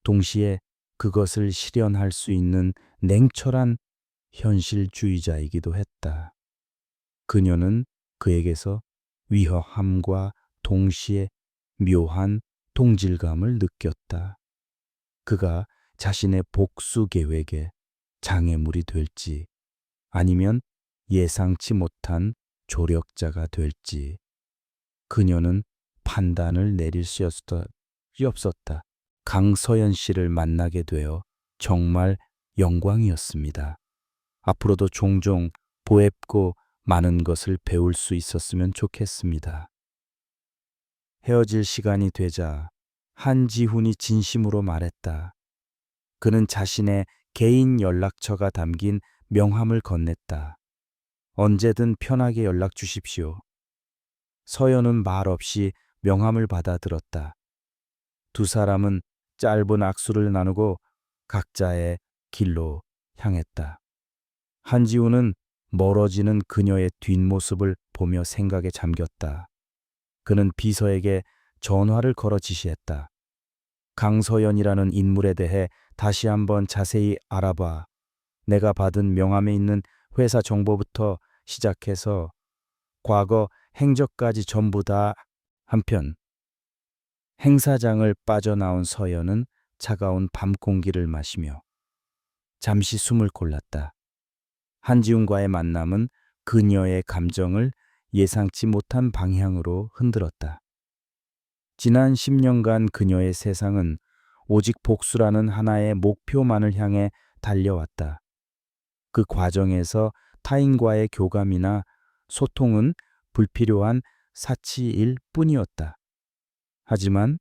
동시에 그것을 실현할 수 있는 냉철한 현실주의자이기도 했다. 그녀는 그에게서 위허함과 동시에 묘한 동질감을 느꼈다. 그가 자신의 복수 계획에 장애물이 될지 아니면 예상치 못한 조력자가 될지 그녀는 판단을 내릴 수 없었다. 강서연 씨를 만나게 되어 정말 영광이었습니다. 앞으로도 종종 보앱고 많은 것을 배울 수 있었으면 좋겠습니다. 헤어질 시간이 되자 한지훈이 진심으로 말했다. 그는 자신의 개인 연락처가 담긴 명함을 건넸다. 언제든 편하게 연락 주십시오. 서연은 말 없이 명함을 받아들었다. 두 사람은 짧은 악수를 나누고 각자의 길로 향했다. 한지훈은 멀어지는 그녀의 뒷모습을 보며 생각에 잠겼다. 그는 비서에게 전화를 걸어 지시했다. 강서연이라는 인물에 대해 다시 한번 자세히 알아봐. 내가 받은 명함에 있는 회사 정보부터 시작해서 과거 행적까지 전부 다. 한편 행사장을 빠져나온 서연은 차가운 밤 공기를 마시며 잠시 숨을 골랐다. 한지훈과의 만남은 그녀의 감정을 예상치 못한 방향으로 흔들었다. 지난 10년간 그녀의 세상은 오직 복수라는 하나의 목표만을 향해 달려왔다. 그 과정에서 타인과의 교감이나 소통은 불필요한 사치일 뿐이었다. 하지만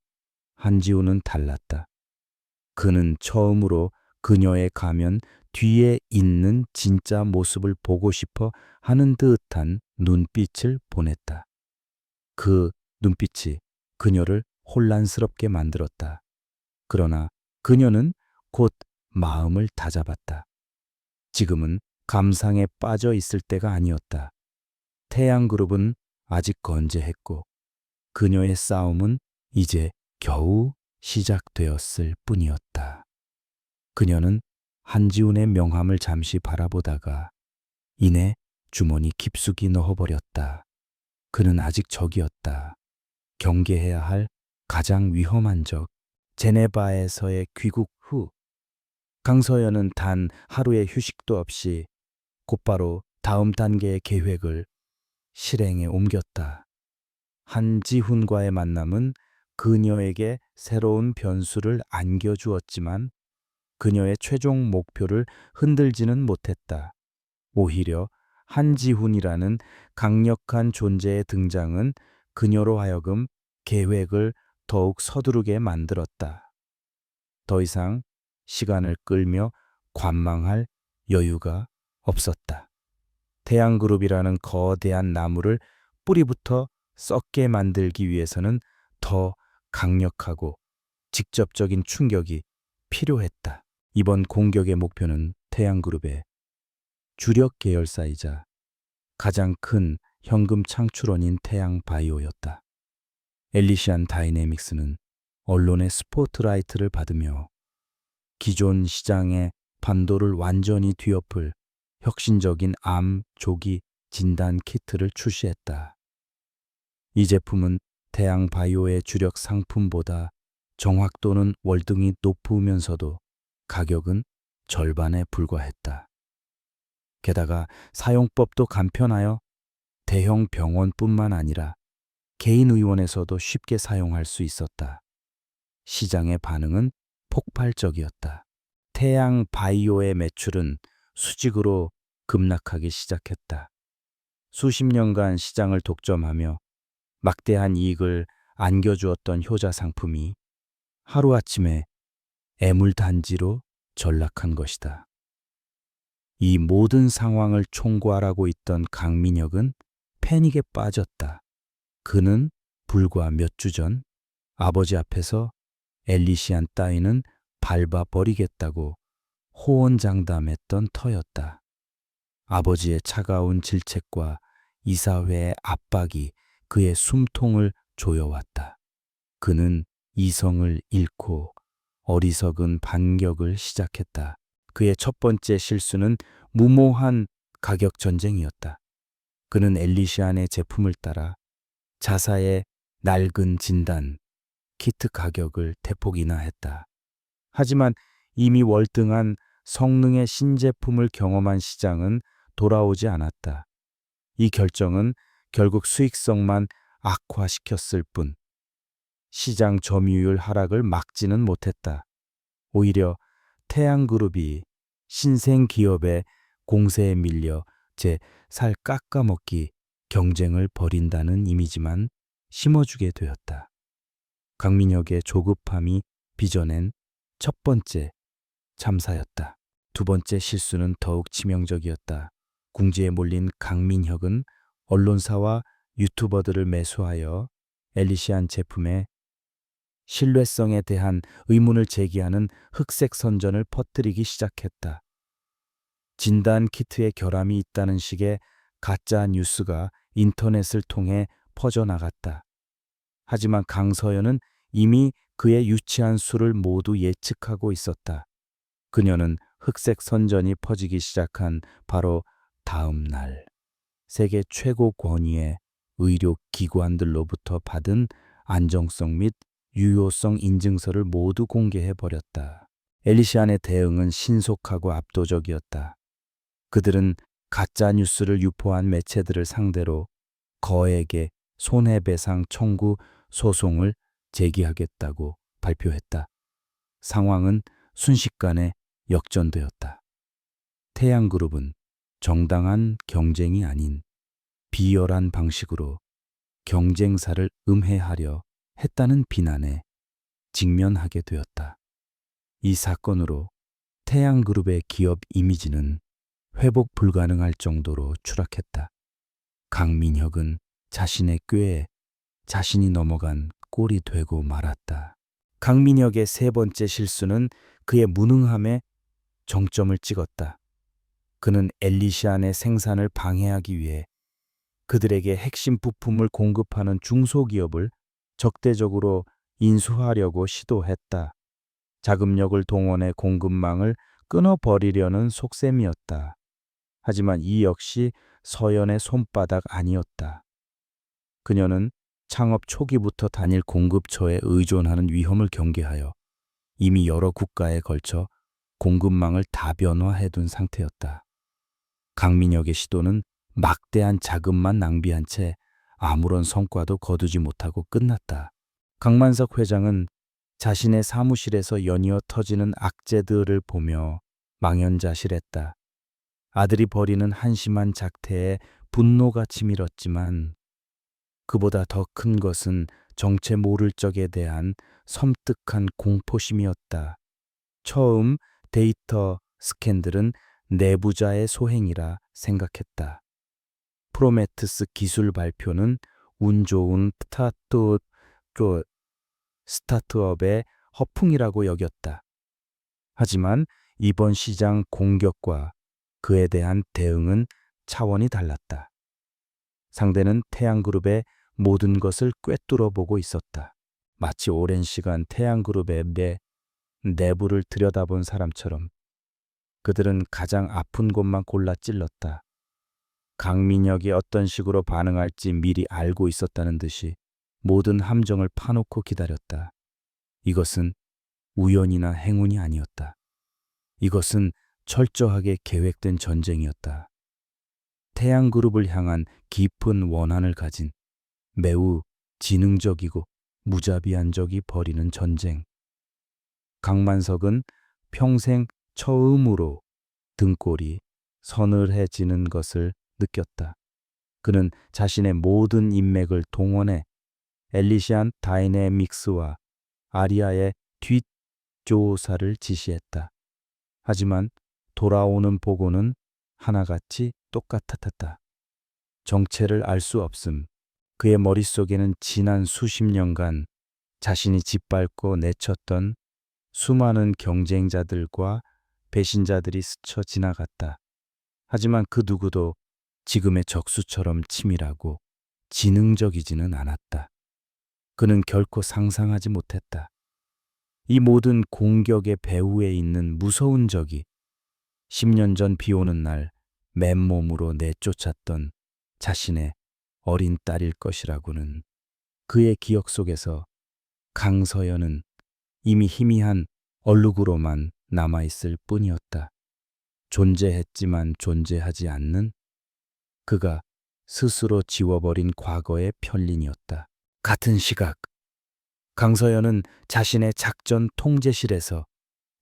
한지훈은 달랐다. 그는 처음으로 그녀의 가면 뒤에 있는 진짜 모습을 보고 싶어 하는 듯한 눈빛을 보냈다. 그 눈빛이 그녀를 혼란스럽게 만들었다. 그러나 그녀는 곧 마음을 다잡았다. 지금은 감상에 빠져 있을 때가 아니었다. 태양그룹은 아직 건재했고 그녀의 싸움은 이제 겨우 시작되었을 뿐이었다. 그녀는 한지훈의 명함을 잠시 바라보다가 이내 주머니 깊숙이 넣어버렸다. 그는 아직 적이었다. 경계해야 할 가장 위험한 적, 제네바에서의 귀국 후 강서연은 단 하루의 휴식도 없이 곧바로 다음 단계의 계획을 실행에 옮겼다. 한지훈과의 만남은 그녀에게 새로운 변수를 안겨주었지만 그녀의 최종 목표를 흔들지는 못했다. 오히려 한지훈이라는 강력한 존재의 등장은 그녀로 하여금 계획을 더욱 서두르게 만들었다. 더 이상 시간을 끌며 관망할 여유가 없었다. 태양그룹이라는 거대한 나무를 뿌리부터 썩게 만들기 위해서는 더 강력하고 직접적인 충격이 필요했다. 이번 공격의 목표는 태양그룹의 주력 계열사이자 가장 큰 현금 창출원인 태양바이오였다. 엘리시안 다이내믹스는 언론의 스포트라이트를 받으며 기존 시장의 판도를 완전히 뒤엎을 혁신적인 암 조기 진단 키트를 출시했다. 이 제품은 태양바이오의 주력 상품보다 정확도는 월등히 높으면서도 가격은 절반에 불과했다. 게다가 사용법도 간편하여 대형 병원뿐만 아니라 개인 의원에서도 쉽게 사용할 수 있었다. 시장의 반응은 폭발적이었다. 태양바이오의 매출은 수직으로 급락하기 시작했다. 수십 년간 시장을 독점하며 막대한 이익을 안겨주었던 효자 상품이 하루아침에 애물단지로 전락한 것이다. 이 모든 상황을 총괄하고 있던 강민혁은 패닉에 빠졌다. 그는 불과 몇 주 전 아버지 앞에서 엘리시안 따위는 밟아버리겠다고 호언장담했던 터였다. 아버지의 차가운 질책과 이사회의 압박이 그의 숨통을 조여왔다. 그는 이성을 잃고 어리석은 반격을 시작했다. 그의 첫 번째 실수는 무모한 가격 전쟁이었다. 그는 엘리시안의 제품을 따라 자사의 낡은 진단 키트 가격을 대폭 인하했다. 하지만 이미 월등한 성능의 신제품을 경험한 시장은 돌아오지 않았다. 이 결정은 결국 수익성만 악화시켰을 뿐 시장 점유율 하락을 막지는 못했다. 오히려 태양그룹이 신생 기업의 공세에 밀려 제 살 깎아먹기 경쟁을 벌인다는 이미지만 심어주게 되었다. 강민혁의 조급함이 빚어낸 첫 번째 참사였다. 두 번째 실수는 더욱 치명적이었다. 궁지에 몰린 강민혁은 언론사와 유튜버들을 매수하여 엘리시안 제품의 신뢰성에 대한 의문을 제기하는 흑색 선전을 퍼뜨리기 시작했다. 진단 키트에 결함이 있다는 식의 가짜 뉴스가 인터넷을 통해 퍼져나갔다. 하지만 강서연은 이미 그의 유치한 수를 모두 예측하고 있었다. 그녀는 흑색 선전이 퍼지기 시작한 바로 다음 날 세계 최고 권위의 의료기관들로부터 받은 안정성 및 유효성 인증서를 모두 공개해버렸다. 엘리시안의 대응은 신속하고 압도적이었다. 그들은 가짜 뉴스를 유포한 매체들을 상대로 거액의 손해배상 청구 소송을 제기하겠다고 발표했다. 상황은 순식간에 역전되었다. 태양그룹은 정당한 경쟁이 아닌 비열한 방식으로 경쟁사를 음해하려 했다는 비난에 직면하게 되었다. 이 사건으로 태양그룹의 기업 이미지는 회복 불가능할 정도로 추락했다. 강민혁은 자신의 꾀에 자신이 넘어간 꼴이 되고 말았다. 강민혁의 세 번째 실수는 그의 무능함에 정점을 찍었다. 그는 엘리시안의 생산을 방해하기 위해 그들에게 핵심 부품을 공급하는 중소기업을 적대적으로 인수하려고 시도했다. 자금력을 동원해 공급망을 끊어버리려는 속셈이었다. 하지만 이 역시 서연의 손바닥 아니었다. 그녀는 창업 초기부터 단일 공급처에 의존하는 위험을 경계하여 이미 여러 국가에 걸쳐 공급망을 다변화해둔 상태였다. 강민혁의 시도는 막대한 자금만 낭비한 채 아무런 성과도 거두지 못하고 끝났다. 강만석 회장은 자신의 사무실에서 연이어 터지는 악재들을 보며 망연자실했다. 아들이 벌이는 한심한 작태에 분노가 치밀었지만 그보다 더 큰 것은 정체 모를 적에 대한 섬뜩한 공포심이었다. 처음 데이터 스캔들은 내부자의 소행이라 생각했다. 프로메테우스 기술 발표는 운 좋은 스타트업의 허풍이라고 여겼다. 하지만 이번 시장 공격과 그에 대한 대응은 차원이 달랐다. 상대는 태양그룹의 모든 것을 꿰뚫어 보고 있었다. 마치 오랜 시간 태양그룹의 내부를 들여다본 사람처럼 그들은 가장 아픈 곳만 골라 찔렀다. 강민혁이 어떤 식으로 반응할지 미리 알고 있었다는 듯이 모든 함정을 파놓고 기다렸다. 이것은 우연이나 행운이 아니었다. 이것은 철저하게 계획된 전쟁이었다. 태양그룹을 향한 깊은 원한을 가진 매우 지능적이고 무자비한 적이 벌이는 전쟁. 강만석은 평생 처음으로 등골이 서늘해지는 것을 느꼈다. 그는 자신의 모든 인맥을 동원해 엘리시안 다이내믹스와 아리아의 뒷조사를 지시했다. 하지만 돌아오는 보고는 하나같이 똑같았다. 정체를 알 수 없음. 그의 머릿속에는 지난 수십 년간 자신이 짓밟고 내쳤던 수많은 경쟁자들과 배신자들이 스쳐 지나갔다. 하지만 그 누구도 지금의 적수처럼 치밀하고 지능적이지는 않았다. 그는 결코 상상하지 못했다. 이 모든 공격의 배후에 있는 무서운 적이 10년 전 비 오는 날 맨몸으로 내쫓았던 자신의 어린 딸일 것이라고는. 그의 기억 속에서 강서연은 이미 희미한 얼룩으로만 남아있을 뿐이었다. 존재했지만 존재하지 않는 그가 스스로 지워버린 과거의 편린이었다. 같은 시각 강서연은 자신의 작전 통제실에서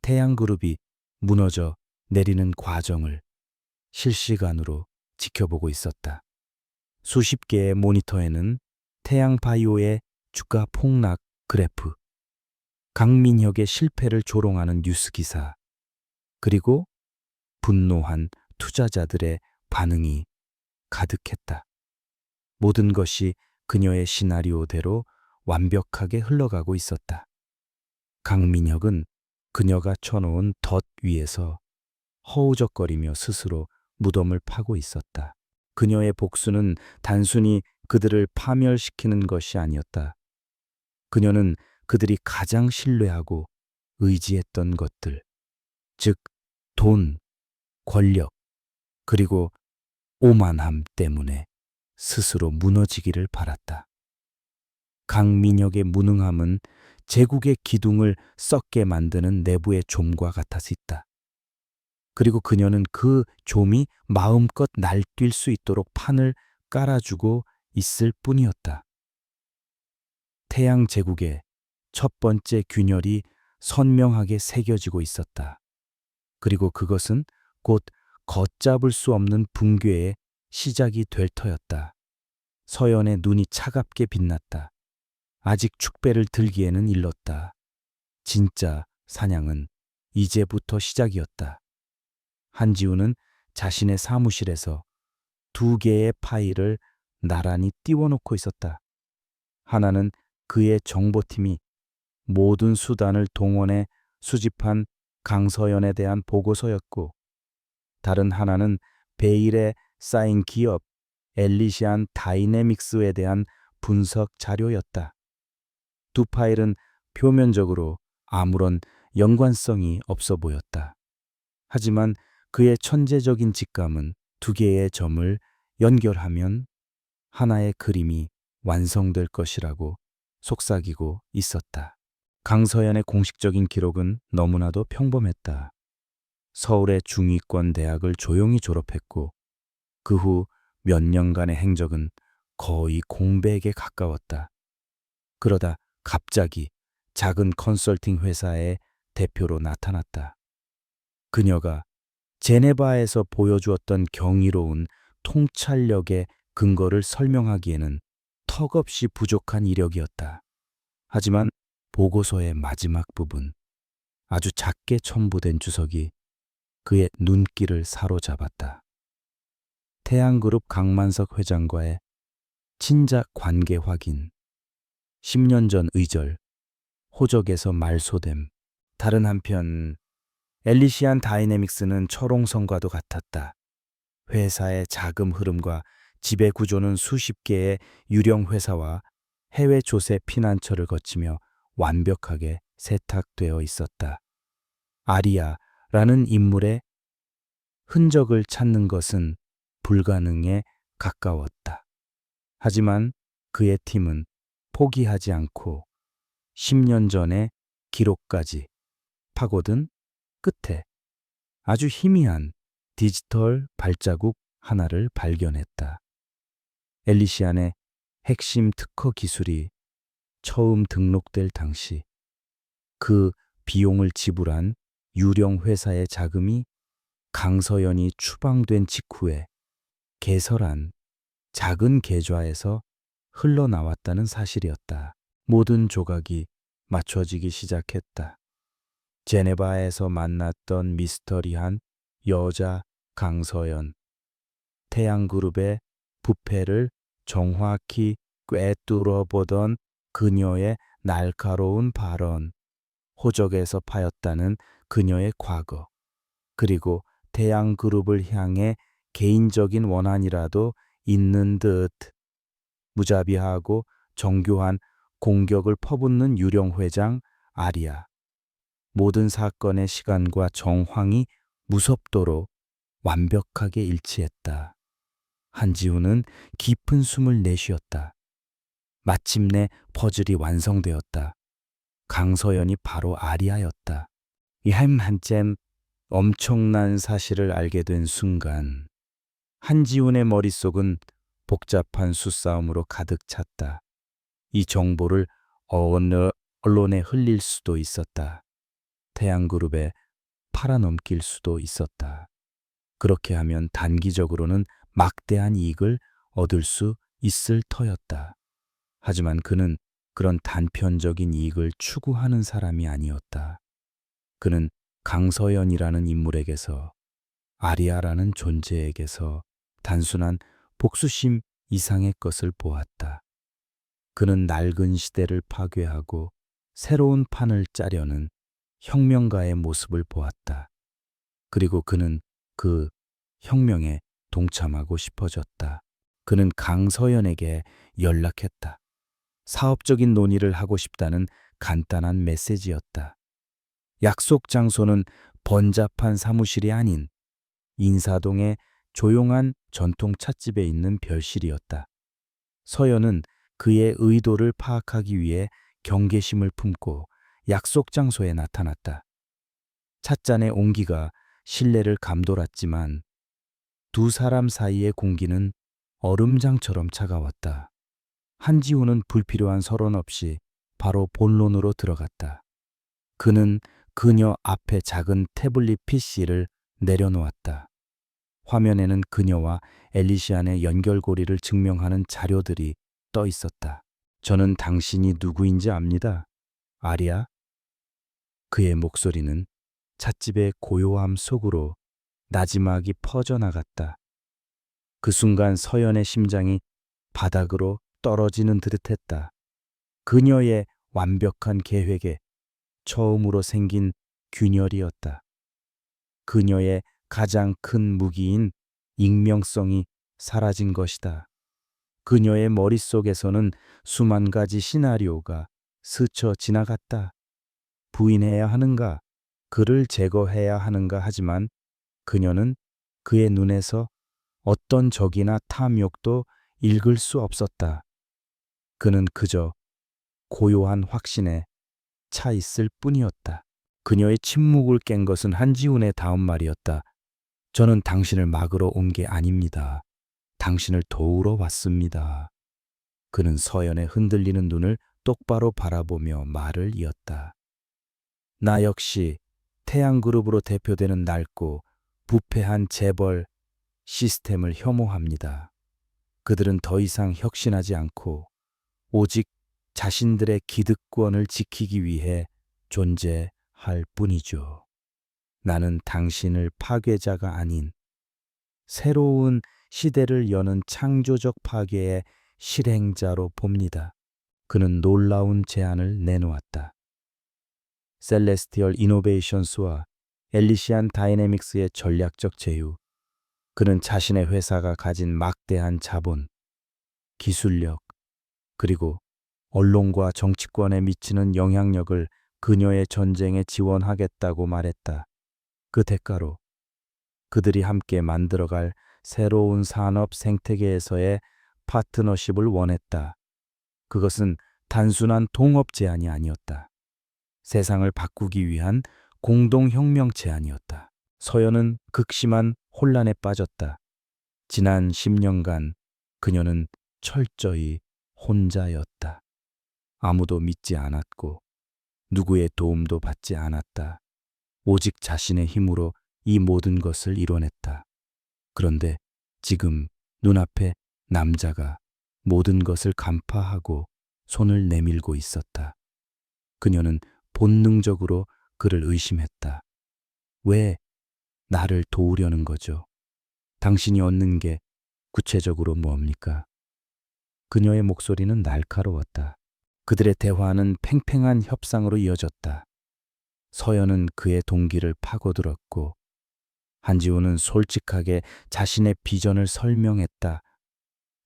태양그룹이 무너져 내리는 과정을 실시간으로 지켜보고 있었다. 수십 개의 모니터에는 태양바이오의 주가 폭락 그래프, 강민혁의 실패를 조롱하는 뉴스 기사, 그리고 분노한 투자자들의 반응이 가득했다. 모든 것이 그녀의 시나리오대로 완벽하게 흘러가고 있었다. 강민혁은 그녀가 쳐놓은 덫 위에서 허우적거리며 스스로 무덤을 파고 있었다. 그녀의 복수는 단순히 그들을 파멸시키는 것이 아니었다. 그녀는 그들이 가장 신뢰하고 의지했던 것들, 즉 돈, 권력, 그리고 오만함 때문에 스스로 무너지기를 바랐다. 강민혁의 무능함은 제국의 기둥을 썩게 만드는 내부의 좀과 같았다. 그리고 그녀는 그 좀이 마음껏 날뛸 수 있도록 판을 깔아주고 있을 뿐이었다. 태양 제국의 첫 번째 균열이 선명하게 새겨지고 있었다. 그리고 그것은 곧 걷잡을 수 없는 붕괴의 시작이 될 터였다. 서연의 눈이 차갑게 빛났다. 아직 축배를 들기에는 일렀다. 진짜 사냥은 이제부터 시작이었다. 한지우는 자신의 사무실에서 두 개의 파일을 나란히 띄워놓고 있었다. 하나는 그의 정보팀이 모든 수단을 동원해 수집한 강서연에 대한 보고서였고, 다른 하나는 베일에 쌓인 기업 엘리시안 다이내믹스에 대한 분석 자료였다. 두 파일은 표면적으로 아무런 연관성이 없어 보였다. 하지만 그의 천재적인 직감은 두 개의 점을 연결하면 하나의 그림이 완성될 것이라고 속삭이고 있었다. 강서연의 공식적인 기록은 너무나도 평범했다. 서울의 중위권 대학을 조용히 졸업했고, 그 후 몇 년간의 행적은 거의 공백에 가까웠다. 그러다 갑자기 작은 컨설팅 회사의 대표로 나타났다. 그녀가 제네바에서 보여주었던 경이로운 통찰력의 근거를 설명하기에는 턱없이 부족한 이력이었다. 하지만 보고서의 마지막 부분, 아주 작게 첨부된 주석이 그의 눈길을 사로잡았다. 태양그룹 강만석 회장과의 친작 관계 확인, 10년 전 의절, 호적에서 말소됨. 다른 한편 엘리시안 다이내믹스는 철옹성과도 같았다. 회사의 자금 흐름과 지배 구조는 수십 개의 유령 회사와 해외 조세 피난처를 거치며 완벽하게 세탁되어 있었다. 아리아라는 인물의 흔적을 찾는 것은 불가능에 가까웠다. 하지만 그의 팀은 포기하지 않고 10년 전의 기록까지 파고든 끝에 아주 희미한 디지털 발자국 하나를 발견했다. 엘리시안의 핵심 특허 기술이 처음 등록될 당시 그 비용을 지불한 유령 회사의 자금이 강서연이 추방된 직후에 개설한 작은 계좌에서 흘러나왔다는 사실이었다. 모든 조각이 맞춰지기 시작했다. 제네바에서 만났던 미스터리한 여자 강서연, 태양그룹의 부패를 정확히 꿰뚫어보던 그녀의 날카로운 발언, 호적에서 파였다는 그녀의 과거, 그리고 태양그룹을 향해 개인적인 원한이라도 있는 듯 무자비하고 정교한 공격을 퍼붓는 유령 회장 아리아. 모든 사건의 시간과 정황이 무섭도록 완벽하게 일치했다. 한지우는 깊은 숨을 내쉬었다. 마침내 퍼즐이 완성되었다. 강서연이 바로 아리아였다. 이 한잼 엄청난 사실을 알게 된 순간 한지훈의 머릿속은 복잡한 수싸움으로 가득 찼다. 이 정보를 어느 언론에 흘릴 수도 있었다. 태양그룹에 팔아넘길 수도 있었다. 그렇게 하면 단기적으로는 막대한 이익을 얻을 수 있을 터였다. 하지만 그는 그런 단편적인 이익을 추구하는 사람이 아니었다. 그는 강서연이라는 인물에게서, 아리아라는 존재에게서 단순한 복수심 이상의 것을 보았다. 그는 낡은 시대를 파괴하고 새로운 판을 짜려는 혁명가의 모습을 보았다. 그리고 그는 그 혁명에 동참하고 싶어졌다. 그는 강서연에게 연락했다. 사업적인 논의를 하고 싶다는 간단한 메시지였다. 약속 장소는 번잡한 사무실이 아닌 인사동의 조용한 전통 찻집에 있는 별실이었다. 서연은 그의 의도를 파악하기 위해 경계심을 품고 약속 장소에 나타났다. 찻잔의 온기가 신뢰를 감돌았지만 두 사람 사이의 공기는 얼음장처럼 차가웠다. 한지우는 불필요한 서론 없이 바로 본론으로 들어갔다. 그는 그녀 앞에 작은 태블릿 PC를 내려놓았다. 화면에는 그녀와 엘리시안의 연결고리를 증명하는 자료들이 떠 있었다. 저는 당신이 누구인지 압니다. 아리아? 그의 목소리는 찻집의 고요함 속으로 나지막이 퍼져나갔다. 그 순간 서연의 심장이 바닥으로 떨어지는 듯했다. 그녀의 완벽한 계획에 처음으로 생긴 균열이었다. 그녀의 가장 큰 무기인 익명성이 사라진 것이다. 그녀의 머릿속에서는 수만 가지 시나리오가 스쳐 지나갔다. 부인해야 하는가? 그를 제거해야 하는가? 하지만 그녀는 그의 눈에서 어떤 적이나 탐욕도 읽을 수 없었다. 그는 그저 고요한 확신에 차 있을 뿐이었다. 그녀의 침묵을 깬 것은 한지훈의 다음 말이었다. 저는 당신을 막으러 온 게 아닙니다. 당신을 도우러 왔습니다. 그는 서연의 흔들리는 눈을 똑바로 바라보며 말을 이었다. 나 역시 태양그룹으로 대표되는 낡고 부패한 재벌 시스템을 혐오합니다. 그들은 더 이상 혁신하지 않고 오직 자신들의 기득권을 지키기 위해 존재할 뿐이죠. 나는 당신을 파괴자가 아닌 새로운 시대를 여는 창조적 파괴의 실행자로 봅니다. 그는 놀라운 제안을 내놓았다. 셀레스티얼 이노베이션스와 엘리시안 다이내믹스의 전략적 제휴. 그는 자신의 회사가 가진 막대한 자본, 기술력, 그리고 언론과 정치권에 미치는 영향력을 그녀의 전쟁에 지원하겠다고 말했다. 그 대가로 그들이 함께 만들어갈 새로운 산업 생태계에서의 파트너십을 원했다. 그것은 단순한 동업 제안이 아니었다. 세상을 바꾸기 위한 공동혁명 제안이었다. 서연은 극심한 혼란에 빠졌다. 지난 10년간 그녀는 철저히 혼자였다. 아무도 믿지 않았고 누구의 도움도 받지 않았다. 오직 자신의 힘으로 이 모든 것을 이뤄냈다. 그런데 지금 눈앞에 남자가 모든 것을 간파하고 손을 내밀고 있었다. 그녀는 본능적으로 그를 의심했다. 왜 나를 도우려는 거죠? 당신이 얻는 게 구체적으로 뭡니까? 그녀의 목소리는 날카로웠다. 그들의 대화는 팽팽한 협상으로 이어졌다. 서연은 그의 동기를 파고들었고 한지우는 솔직하게 자신의 비전을 설명했다.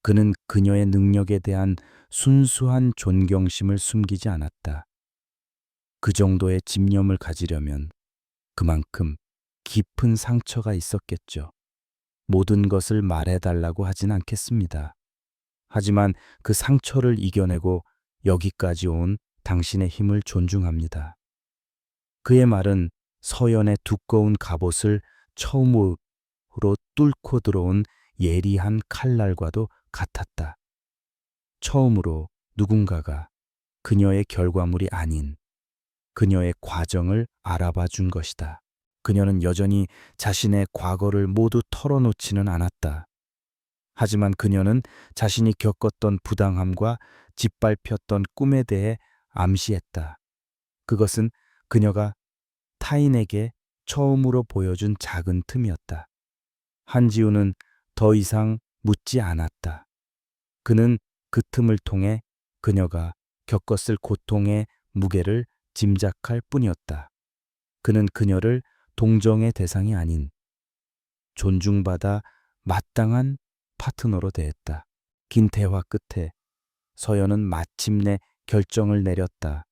그는 그녀의 능력에 대한 순수한 존경심을 숨기지 않았다. 그 정도의 집념을 가지려면 그만큼 깊은 상처가 있었겠죠. 모든 것을 말해달라고 하진 않겠습니다. 하지만 그 상처를 이겨내고 여기까지 온 당신의 힘을 존중합니다. 그의 말은 서연의 두꺼운 갑옷을 처음으로 뚫고 들어온 예리한 칼날과도 같았다. 처음으로 누군가가 그녀의 결과물이 아닌 그녀의 과정을 알아봐 준 것이다. 그녀는 여전히 자신의 과거를 모두 털어놓지는 않았다. 하지만 그녀는 자신이 겪었던 부당함과 짓밟혔던 꿈에 대해 암시했다. 그것은 그녀가 타인에게 처음으로 보여준 작은 틈이었다. 한지우는 더 이상 묻지 않았다. 그는 그 틈을 통해 그녀가 겪었을 고통의 무게를 짐작할 뿐이었다. 그는 그녀를 동정의 대상이 아닌 존중받아 마땅한 파트너로 대했다. 긴 대화 끝에 서연은 마침내 결정을 내렸다.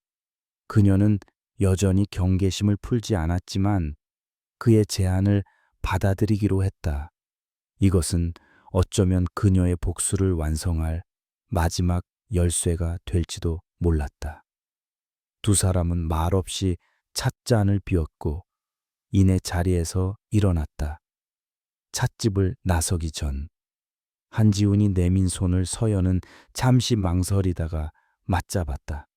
그녀는 여전히 경계심을 풀지 않았지만 그의 제안을 받아들이기로 했다. 이것은 어쩌면 그녀의 복수를 완성할 마지막 열쇠가 될지도 몰랐다. 두 사람은 말없이 찻잔을 비웠고 이내 자리에서 일어났다. 찻집을 나서기 전 한지훈이 내민 손을 서연은 잠시 망설이다가 맞잡았다.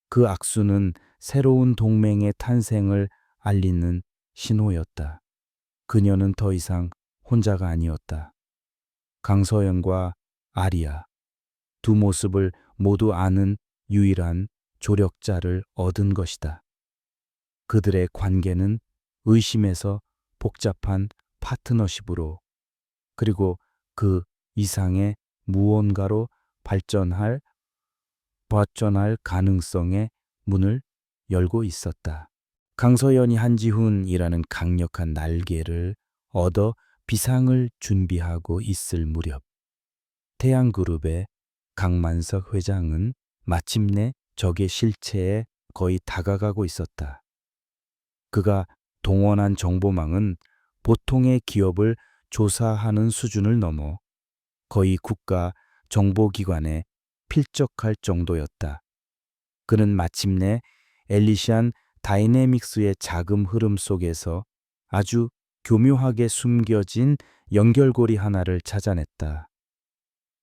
그 악수는 새로운 동맹의 탄생을 알리는 신호였다. 그녀는 더 이상 혼자가 아니었다. 강서연과 아리아, 두 모습을 모두 아는 유일한 조력자를 얻은 것이다. 그들의 관계는 의심에서 복잡한 파트너십으로, 그리고 그 이상의 무언가로 발전할 가능성의 문을 열고 있었다. 강서연이 한지훈이라는 강력한 날개를 얻어 비상을 준비하고 있을 무렵, 태양그룹의 강만석 회장은 마침내 적의 실체에 거의 다가가고 있었다. 그가 동원한 정보망은 보통의 기업을 조사하는 수준을 넘어 거의 국가 정보기관에 필적할 정도였다. 그는 마침내 엘리시안 다이내믹스의 자금 흐름 속에서 아주 교묘하게 숨겨진 연결고리 하나를 찾아냈다.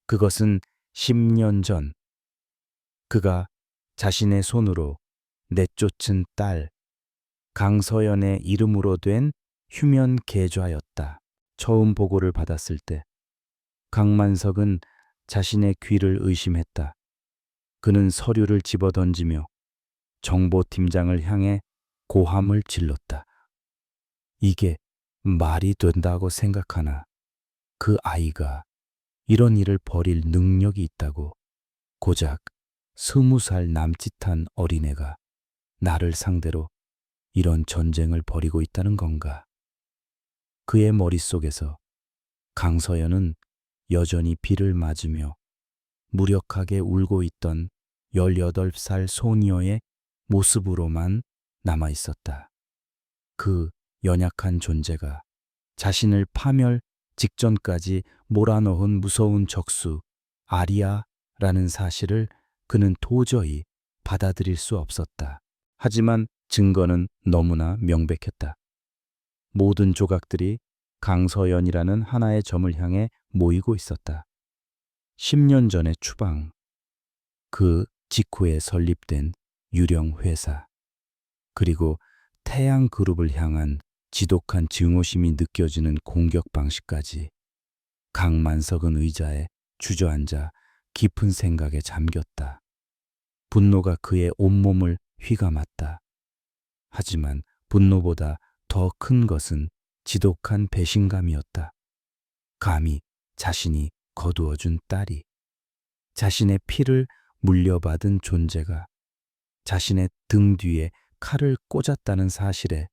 그것은 10년 전 그가 자신의 손으로 내쫓은 딸 강서연의 이름으로 된 휴면 계좌였다. 처음 보고를 받았을 때 강만석은 자신의 귀를 의심했다. 그는 서류를 집어던지며 정보팀장을 향해 고함을 질렀다. 이게 말이 된다고 생각하나? 그 아이가 이런 일을 벌일 능력이 있다고? 고작 20살 남짓한 어린애가 나를 상대로 이런 전쟁을 벌이고 있다는 건가? 그의 머릿속에서 강서연은 여전히 비를 맞으며 무력하게 울고 있던 18살 소녀의 모습으로만 남아 있었다. 그 연약한 존재가 자신을 파멸 직전까지 몰아넣은 무서운 적수 아리아라는 사실을 그는 도저히 받아들일 수 없었다. 하지만 증거는 너무나 명백했다. 모든 조각들이 강서연이라는 하나의 점을 향해 모이고 있었다. 10년 전의 추방, 그 직후에 설립된 유령 회사, 그리고 태양그룹을 향한 지독한 증오심이 느껴지는 공격 방식까지. 강만석은 의자에 주저앉아 깊은 생각에 잠겼다. 분노가 그의 온몸을 휘감았다. 하지만 분노보다 더 큰 것은 지독한 배신감이었다. 감히 자신이 거두어준 딸이, 자신의 피를 물려받은 존재가 자신의 등 뒤에 칼을 꽂았다는 사실에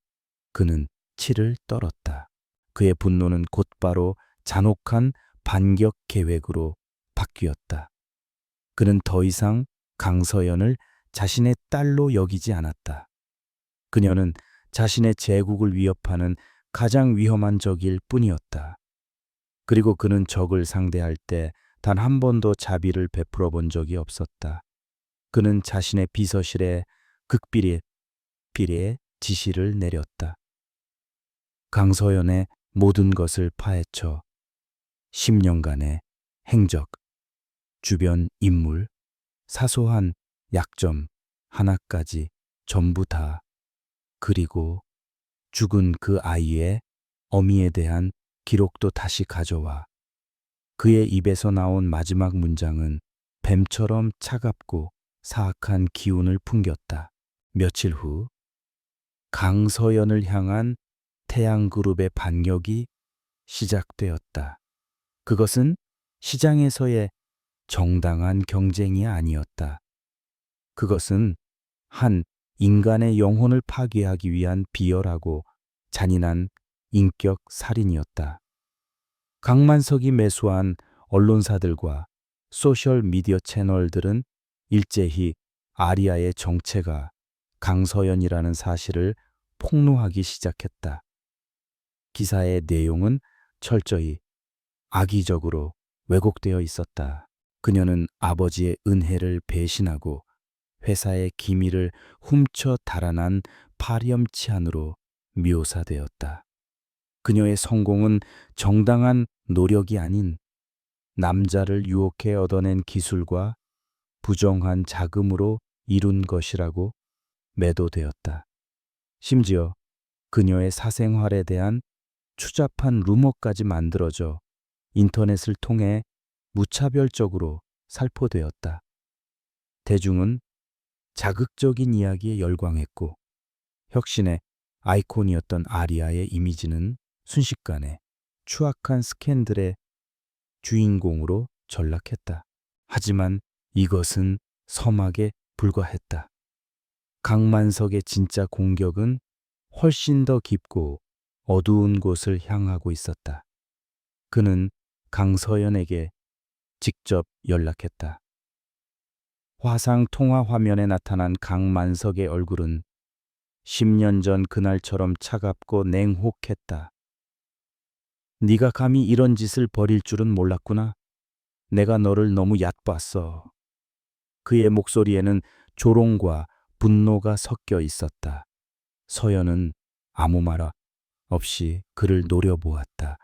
그는 치를 떨었다. 그의 분노는 곧바로 잔혹한 반격 계획으로 바뀌었다. 그는 더 이상 강서연을 자신의 딸로 여기지 않았다. 그녀는 자신의 제국을 위협하는 가장 위험한 적일 뿐이었다. 그리고 그는 적을 상대할 때 단 한 번도 자비를 베풀어 본 적이 없었다. 그는 자신의 비서실에 극비리의 지시를 내렸다. 강서연의 모든 것을 파헤쳐 10년간의 행적, 주변 인물, 사소한 약점 하나까지 전부 다, 그리고 죽은 그 아이의 어미에 대한 기록도 다시 가져와 그의 입에서 나온 마지막 문장은 뱀처럼 차갑고 사악한 기운을 풍겼다. 며칠 후 강서연을 향한 태양그룹의 반격이 시작되었다. 그것은 시장에서의 정당한 경쟁이 아니었다. 그것은 한 인간의 영혼을 파괴하기 위한 비열하고 잔인한 인격 살인이었다. 강만석이 매수한 언론사들과 소셜미디어 채널들은 일제히 아리아의 정체가 강서연이라는 사실을 폭로하기 시작했다. 기사의 내용은 철저히 악의적으로 왜곡되어 있었다. 그녀는 아버지의 은혜를 배신하고 회사의 기밀을 훔쳐 달아난 파렴치한으로 묘사되었다. 그녀의 성공은 정당한 노력이 아닌 남자를 유혹해 얻어낸 기술과 부정한 자금으로 이룬 것이라고 매도되었다. 심지어 그녀의 사생활에 대한 추잡한 루머까지 만들어져 인터넷을 통해 무차별적으로 살포되었다. 대중은 자극적인 이야기에 열광했고 혁신의 아이콘이었던 아리아의 이미지는 순식간에 추악한 스캔들의 주인공으로 전락했다. 하지만 이것은 서막에 불과했다. 강만석의 진짜 공격은 훨씬 더 깊고 어두운 곳을 향하고 있었다. 그는 강서연에게 직접 연락했다. 화상 통화 화면에 나타난 강만석의 얼굴은 10년 전 그날처럼 차갑고 냉혹했다. 네가 감히 이런 짓을 벌일 줄은 몰랐구나. 내가 너를 너무 얕봤어. 그의 목소리에는 조롱과 분노가 섞여 있었다. 서연은 아무 말 없이 그를 노려보았다.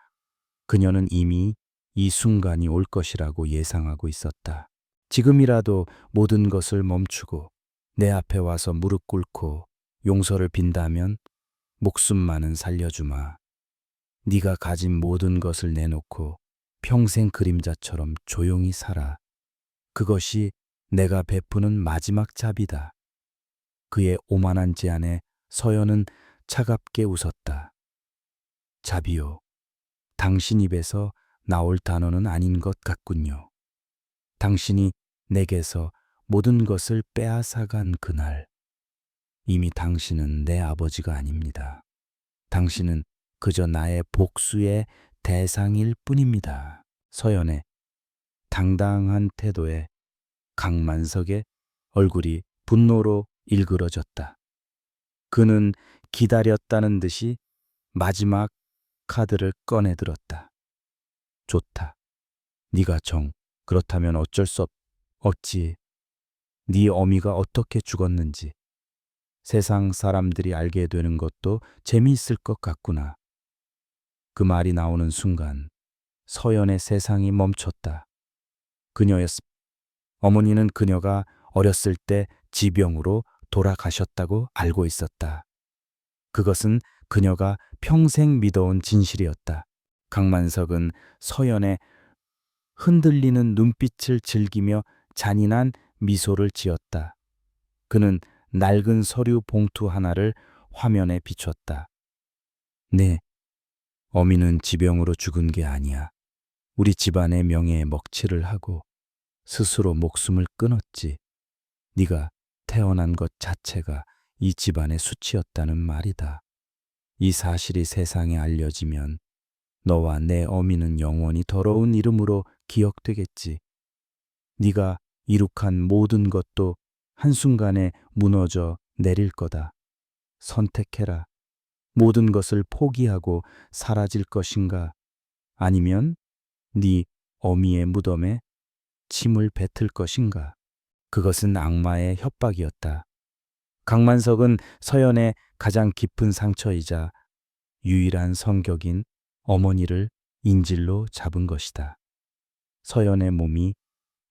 그녀는 이미 이 순간이 올 것이라고 예상하고 있었다. 지금이라도 모든 것을 멈추고 내 앞에 와서 무릎 꿇고 용서를 빈다면 목숨만은 살려주마. 네가 가진 모든 것을 내놓고 평생 그림자처럼 조용히 살아. 그것이 내가 베푸는 마지막 잡이다. 그의 오만한 제안에 서연은 차갑게 웃었다. 잡이요. 당신 입에서 나올 단어는 아닌 것 같군요. 당신이 내게서 모든 것을 빼앗아간 그날, 이미 당신은 내 아버지가 아닙니다. 당신은 그저 나의 복수의 대상일 뿐입니다. 서연의 당당한 태도에 강만석의 얼굴이 분노로 일그러졌다. 그는 기다렸다는 듯이 마지막 카드를 꺼내들었다. 좋다. 네가 그렇다면 어쩔 수 없지. 네 어미가 어떻게 죽었는지 세상 사람들이 알게 되는 것도 재미있을 것 같구나. 그 말이 나오는 순간 서연의 세상이 멈췄다. 어머니는 그녀가 어렸을 때 지병으로 돌아가셨다고 알고 있었다. 그것은 그녀가 평생 믿어온 진실이었다. 강만석은 서연의 흔들리는 눈빛을 즐기며 잔인한 미소를 지었다. 그는 낡은 서류 봉투 하나를 화면에 비췄다. 네, 어미는 지병으로 죽은 게 아니야. 우리 집안의 명예에 먹칠을 하고 스스로 목숨을 끊었지. 네가 태어난 것 자체가 이 집안의 수치였다는 말이다. 이 사실이 세상에 알려지면 너와 내 어미는 영원히 더러운 이름으로 기억되겠지. 네가 이룩한 모든 것도 한순간에 무너져 내릴 거다. 선택해라. 모든 것을 포기하고 사라질 것인가? 아니면 네 어미의 무덤에 침을 뱉을 것인가? 그것은 악마의 협박이었다. 강만석은 서연의 가장 깊은 상처이자 유일한 성격인 어머니를 인질로 잡은 것이다. 서연의 몸이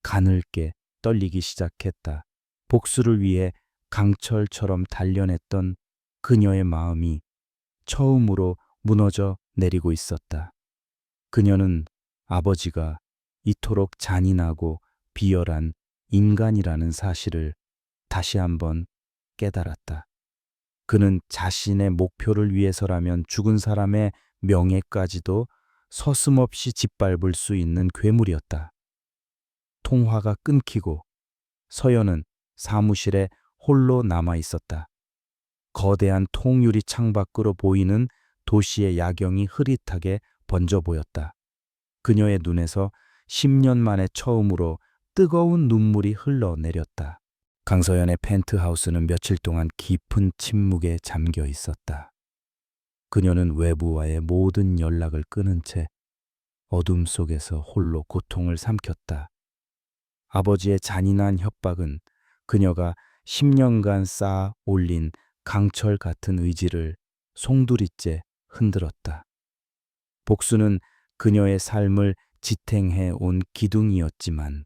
가늘게 떨리기 시작했다. 복수를 위해 강철처럼 단련했던 그녀의 마음이 처음으로 무너져 내리고 있었다. 그녀는 아버지가 이토록 잔인하고 비열한 인간이라는 사실을 다시 한번 깨달았다. 그는 자신의 목표를 위해서라면 죽은 사람의 명예까지도 서슴없이 짓밟을 수 있는 괴물이었다. 통화가 끊기고 서연은 사무실에 홀로 남아 있었다. 거대한 통유리 창밖으로 보이는 도시의 야경이 흐릿하게 번져 보였다. 그녀의 눈에서 10년 만에 처음으로 뜨거운 눈물이 흘러내렸다. 강서연의 펜트하우스는 며칠 동안 깊은 침묵에 잠겨 있었다. 그녀는 외부와의 모든 연락을 끊은 채 어둠 속에서 홀로 고통을 삼켰다. 아버지의 잔인한 협박은 그녀가 10년간 쌓아 올린 강철 같은 의지를 송두리째 흔들었다. 복수는 그녀의 삶을 지탱해 온 기둥이었지만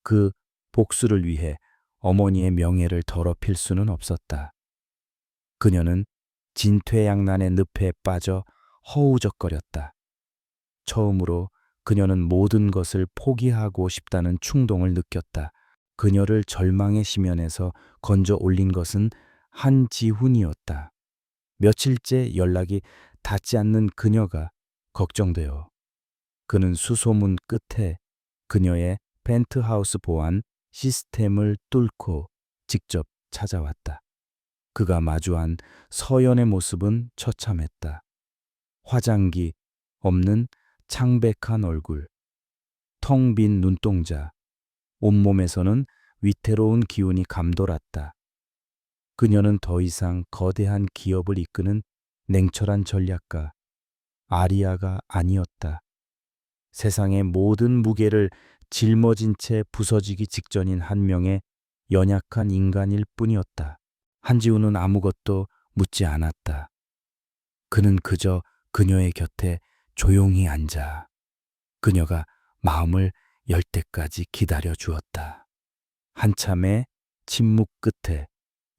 그 복수를 위해 어머니의 명예를 더럽힐 수는 없었다. 그녀는 진퇴양난의 늪에 빠져 허우적거렸다. 처음으로 그녀는 모든 것을 포기하고 싶다는 충동을 느꼈다. 그녀를 절망의 심연에서 건져 올린 것은 한지훈이었다. 며칠째 연락이 닿지 않는 그녀가 걱정되어 그는 수소문 끝에 그녀의 펜트하우스 보안 시스템을 뚫고 직접 찾아왔다. 그가 마주한 서연의 모습은 처참했다. 화장기 없는 창백한 얼굴, 텅 빈 눈동자, 온몸에서는 위태로운 기운이 감돌았다. 그녀는 더 이상 거대한 기업을 이끄는 냉철한 전략가 아리아가 아니었다. 세상의 모든 무게를 짊어진 채 부서지기 직전인 한 명의 연약한 인간일 뿐이었다. 한지우는 아무것도 묻지 않았다. 그는 그저 그녀의 곁에 조용히 앉아 그녀가 마음을 열 때까지 기다려 주었다. 한참의 침묵 끝에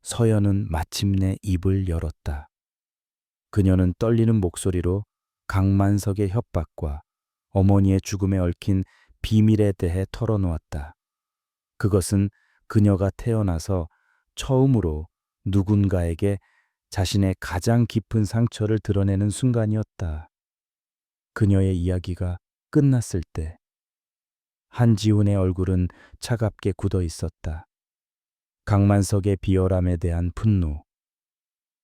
서연은 마침내 입을 열었다. 그녀는 떨리는 목소리로 강만석의 협박과 어머니의 죽음에 얽힌 비밀에 대해 털어놓았다. 그것은 그녀가 태어나서 처음으로 누군가에게 자신의 가장 깊은 상처를 드러내는 순간이었다. 그녀의 이야기가 끝났을 때 한지훈의 얼굴은 차갑게 굳어 있었다. 강만석의 비열함에 대한 분노,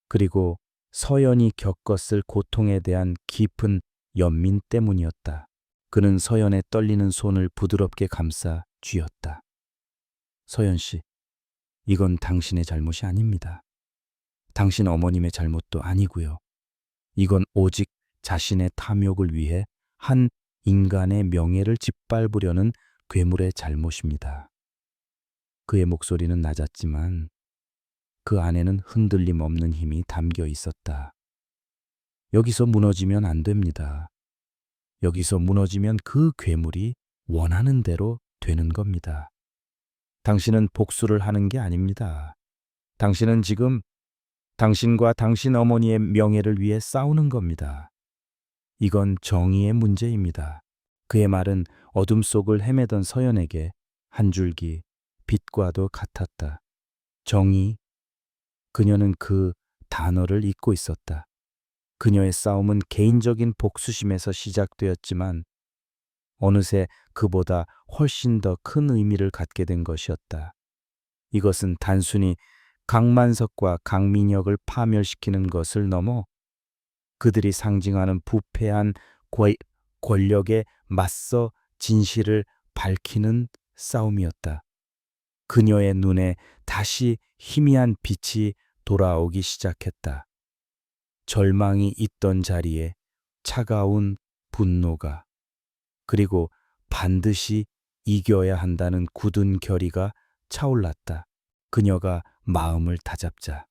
그리고 서연이 겪었을 고통에 대한 깊은 연민 때문이었다. 그는 서연의 떨리는 손을 부드럽게 감싸 쥐었다. 서연 씨, 이건 당신의 잘못이 아닙니다. 당신 어머님의 잘못도 아니고요. 이건 오직 자신의 탐욕을 위해 한 인간의 명예를 짓밟으려는 괴물의 잘못입니다. 그의 목소리는 낮았지만 그 안에는 흔들림 없는 힘이 담겨 있었다. 여기서 무너지면 안 됩니다. 여기서 무너지면 그 괴물이 원하는 대로 되는 겁니다. 당신은 복수를 하는 게 아닙니다. 당신은 지금 당신과 당신 어머니의 명예를 위해 싸우는 겁니다. 이건 정의의 문제입니다. 그의 말은 어둠 속을 헤매던 서연에게 한 줄기 빛과도 같았다. 정의. 그녀는 그 단어를 잊고 있었다. 그녀의 싸움은 개인적인 복수심에서 시작되었지만 어느새 그보다 훨씬 더 큰 의미를 갖게 된 것이었다. 이것은 단순히 강만석과 강민혁을 파멸시키는 것을 넘어 그들이 상징하는 부패한 권력에 맞서 진실을 밝히는 싸움이었다. 그녀의 눈에 다시 희미한 빛이 돌아오기 시작했다. 절망이 있던 자리에 차가운 분노가, 그리고 반드시 이겨야 한다는 굳은 결의가 차올랐다. 그녀가 마음을 다잡자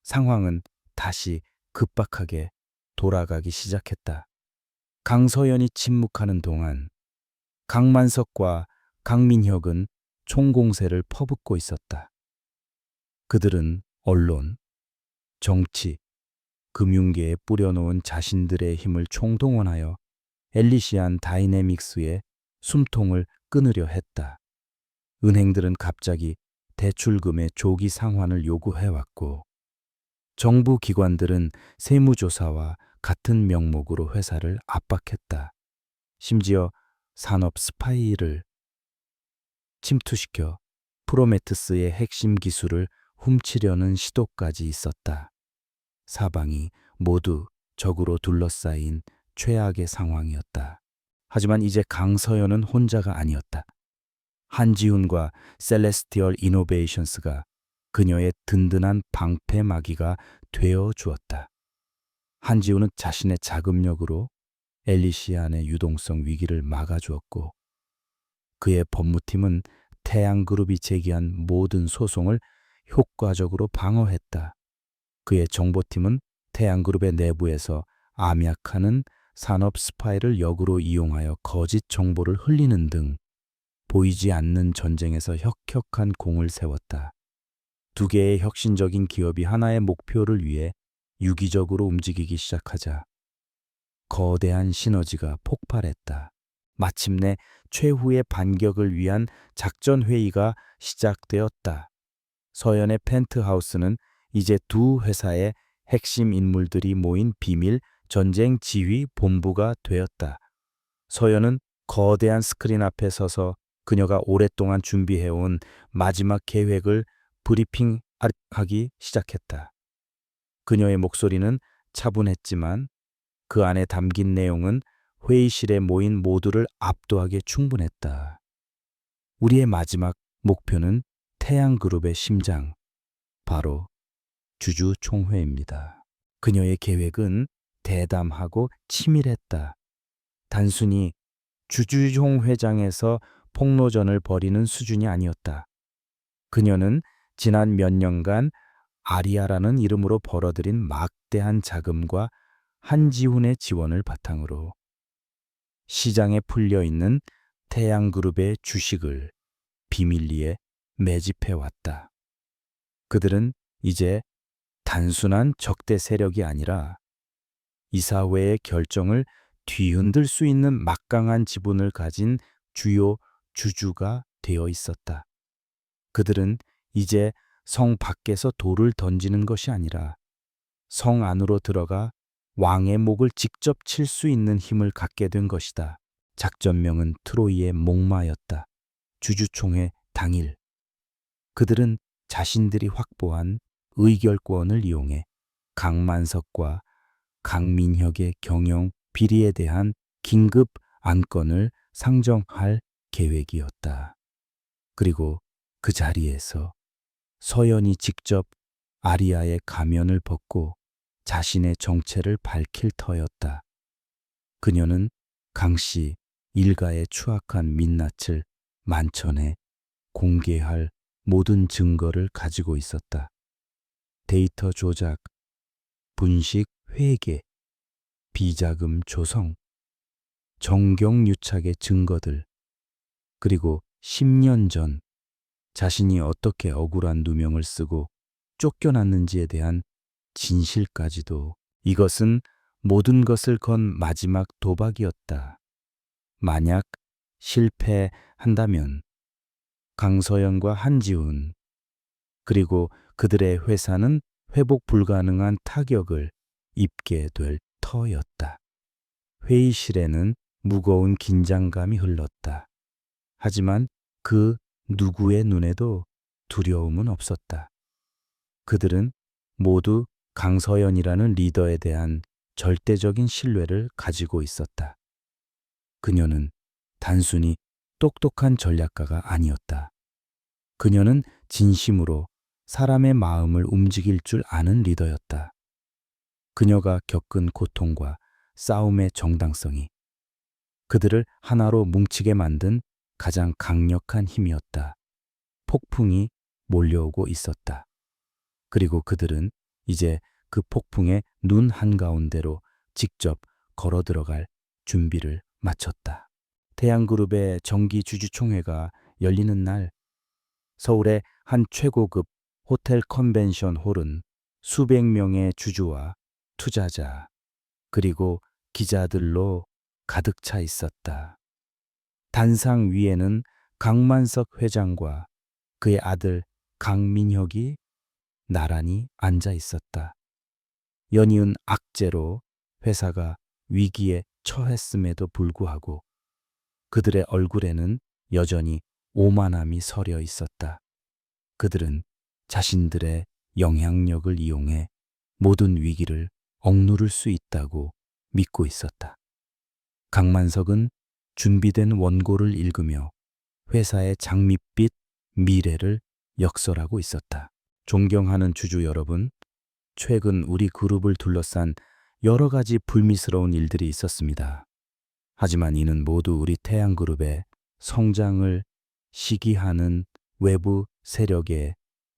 상황은 다시 급박하게 돌아가기 시작했다. 강서연이 침묵하는 동안 강만석과 강민혁은 총공세를 퍼붓고 있었다. 그들은 언론, 정치, 금융계에 뿌려놓은 자신들의 힘을 총동원하여 엘리시안 다이내믹스의 숨통을 끊으려 했다. 은행들은 갑자기 대출금의 조기 상환을 요구해왔고, 정부 기관들은 세무조사와 같은 명목으로 회사를 압박했다. 심지어 산업 스파이를 침투시켜 프로메테스의 핵심 기술을 훔치려는 시도까지 있었다. 사방이 모두 적으로 둘러싸인 최악의 상황이었다. 하지만 이제 강서연은 혼자가 아니었다. 한지훈과 셀레스티얼 이노베이션스가 그녀의 든든한 방패막이가 되어 주었다. 한지훈은 자신의 자금력으로 엘리시안의 유동성 위기를 막아주었고, 그의 법무팀은 태양그룹이 제기한 모든 소송을 효과적으로 방어했다. 그의 정보팀은 태양그룹의 내부에서 암약하는 산업 스파이를 역으로 이용하여 거짓 정보를 흘리는 등 보이지 않는 전쟁에서 혁혁한 공을 세웠다. 두 개의 혁신적인 기업이 하나의 목표를 위해 유기적으로 움직이기 시작하자 거대한 시너지가 폭발했다. 마침내 최후의 반격을 위한 작전 회의가 시작되었다. 서연의 펜트하우스는 이제 두 회사의 핵심 인물들이 모인 비밀 전쟁 지휘 본부가 되었다. 서연은 거대한 스크린 앞에 서서 그녀가 오랫동안 준비해온 마지막 계획을 브리핑하기 시작했다. 그녀의 목소리는 차분했지만 그 안에 담긴 내용은 회의실에 모인 모두를 압도하기에 충분했다. 우리의 마지막 목표는 태양그룹의 심장, 바로 주주총회입니다. 그녀의 계획은 대담하고 치밀했다. 단순히 주주총회장에서 폭로전을 벌이는 수준이 아니었다. 그녀는 지난 몇 년간 아리아라는 이름으로 벌어들인 막대한 자금과 한지훈의 지원을 바탕으로 시장에 풀려 있는 태양그룹의 주식을 비밀리에 매집해 왔다. 그들은 이제 단순한 적대 세력이 아니라 이사회의 결정을 뒤흔들 수 있는 막강한 지분을 가진 주요 주주가 되어 있었다. 그들은 이제 성 밖에서 돌을 던지는 것이 아니라 성 안으로 들어가 왕의 목을 직접 칠 수 있는 힘을 갖게 된 것이다. 작전명은 트로이의 목마였다. 주주총회 당일 그들은 자신들이 확보한 의결권을 이용해 강만석과 강민혁의 경영 비리에 대한 긴급 안건을 상정할 계획이었다. 그리고 그 자리에서 서연이 직접 아리아의 가면을 벗고 자신의 정체를 밝힐 터였다. 그녀는 강씨 일가의 추악한 민낯을 만천에 공개할 모든 증거를 가지고 있었다. 데이터 조작, 분식 회계, 비자금 조성, 정경유착의 증거들, 그리고 10년 전 자신이 어떻게 억울한 누명을 쓰고 쫓겨났는지에 대한 진실까지도. 이것은 모든 것을 건 마지막 도박이었다. 만약 실패한다면 강서연과 한지훈, 그리고 그들의 회사는 회복 불가능한 타격을 입게 될 터였다. 회의실에는 무거운 긴장감이 흘렀다. 하지만 그 누구의 눈에도 두려움은 없었다. 그들은 모두 강서연이라는 리더에 대한 절대적인 신뢰를 가지고 있었다. 그녀는 단순히 똑똑한 전략가가 아니었다. 그녀는 진심으로 사람의 마음을 움직일 줄 아는 리더였다. 그녀가 겪은 고통과 싸움의 정당성이 그들을 하나로 뭉치게 만든 가장 강력한 힘이었다. 폭풍이 몰려오고 있었다. 그리고 그들은 이제 그 폭풍의 눈 한가운데로 직접 걸어 들어갈 준비를 마쳤다. 태양그룹의 정기 주주총회가 열리는 날, 서울의 한 최고급 호텔 컨벤션 홀은 수백 명의 주주와 투자자, 그리고 기자들로 가득 차 있었다. 단상 위에는 강만석 회장과 그의 아들 강민혁이 나란히 앉아 있었다. 연이은 악재로 회사가 위기에 처했음에도 불구하고 그들의 얼굴에는 여전히 오만함이 서려 있었다. 그들은 자신들의 영향력을 이용해 모든 위기를 억누를 수 있다고 믿고 있었다. 강만석은 준비된 원고를 읽으며 회사의 장밋빛 미래를 역설하고 있었다. 존경하는 주주 여러분, 최근 우리 그룹을 둘러싼 여러 가지 불미스러운 일들이 있었습니다. 하지만 이는 모두 우리 태양그룹의 성장을 시기하는 외부 세력의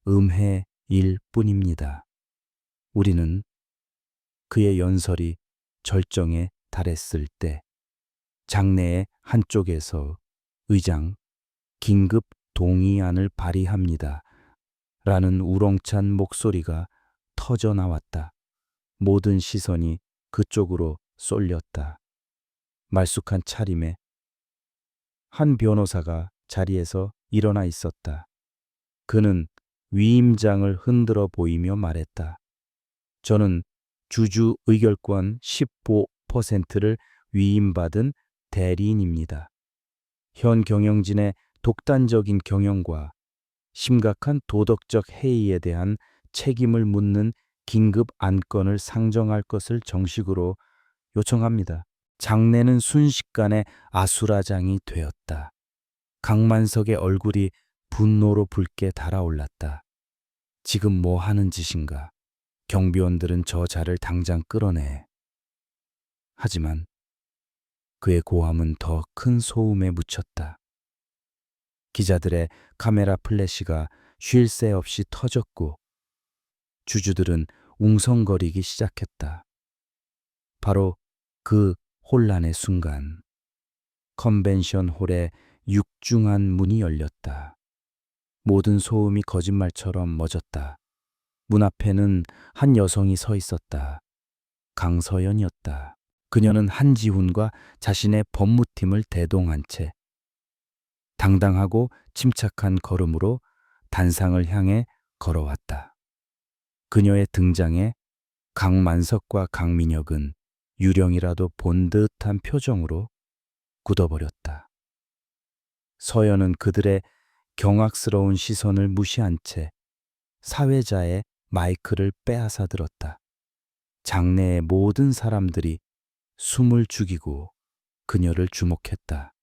음해일 뿐입니다. 우리는 그의 연설이 절정에 달했을 때 장내의 한쪽에서 의장 긴급 동의안을 발의합니다. 라는 우렁찬 목소리가 터져 나왔다. 모든 시선이 그쪽으로 쏠렸다. 말쑥한 차림에 한 변호사가 자리에서 일어나 있었다. 그는 위임장을 흔들어 보이며 말했다. 저는 주주 의결권 15%를 위임받은 대리인입니다. 현 경영진의 독단적인 경영과 심각한 도덕적 해이에 대한 책임을 묻는 긴급 안건을 상정할 것을 정식으로 요청합니다. 장내는 순식간에 아수라장이 되었다. 강만석의 얼굴이 분노로 붉게 달아올랐다. 지금 뭐 하는 짓인가? 경비원들은 저 자를 당장 끌어내. 하지만 그의 고함은 더 큰 소음에 묻혔다. 기자들의 카메라 플래시가 쉴 새 없이 터졌고 주주들은 웅성거리기 시작했다. 바로 그 혼란의 순간 컨벤션 홀의 육중한 문이 열렸다. 모든 소음이 거짓말처럼 멎었다. 문 앞에는 한 여성이 서 있었다. 강서연이었다. 그녀는 한지훈과 자신의 법무팀을 대동한 채 당당하고 침착한 걸음으로 단상을 향해 걸어왔다. 그녀의 등장에 강만석과 강민혁은 유령이라도 본 듯한 표정으로 굳어버렸다. 서연은 그들의 경악스러운 시선을 무시한 채 사회자의 마이크를 빼앗아 들었다. 장내의 모든 사람들이 숨을 죽이고 그녀를 주목했다.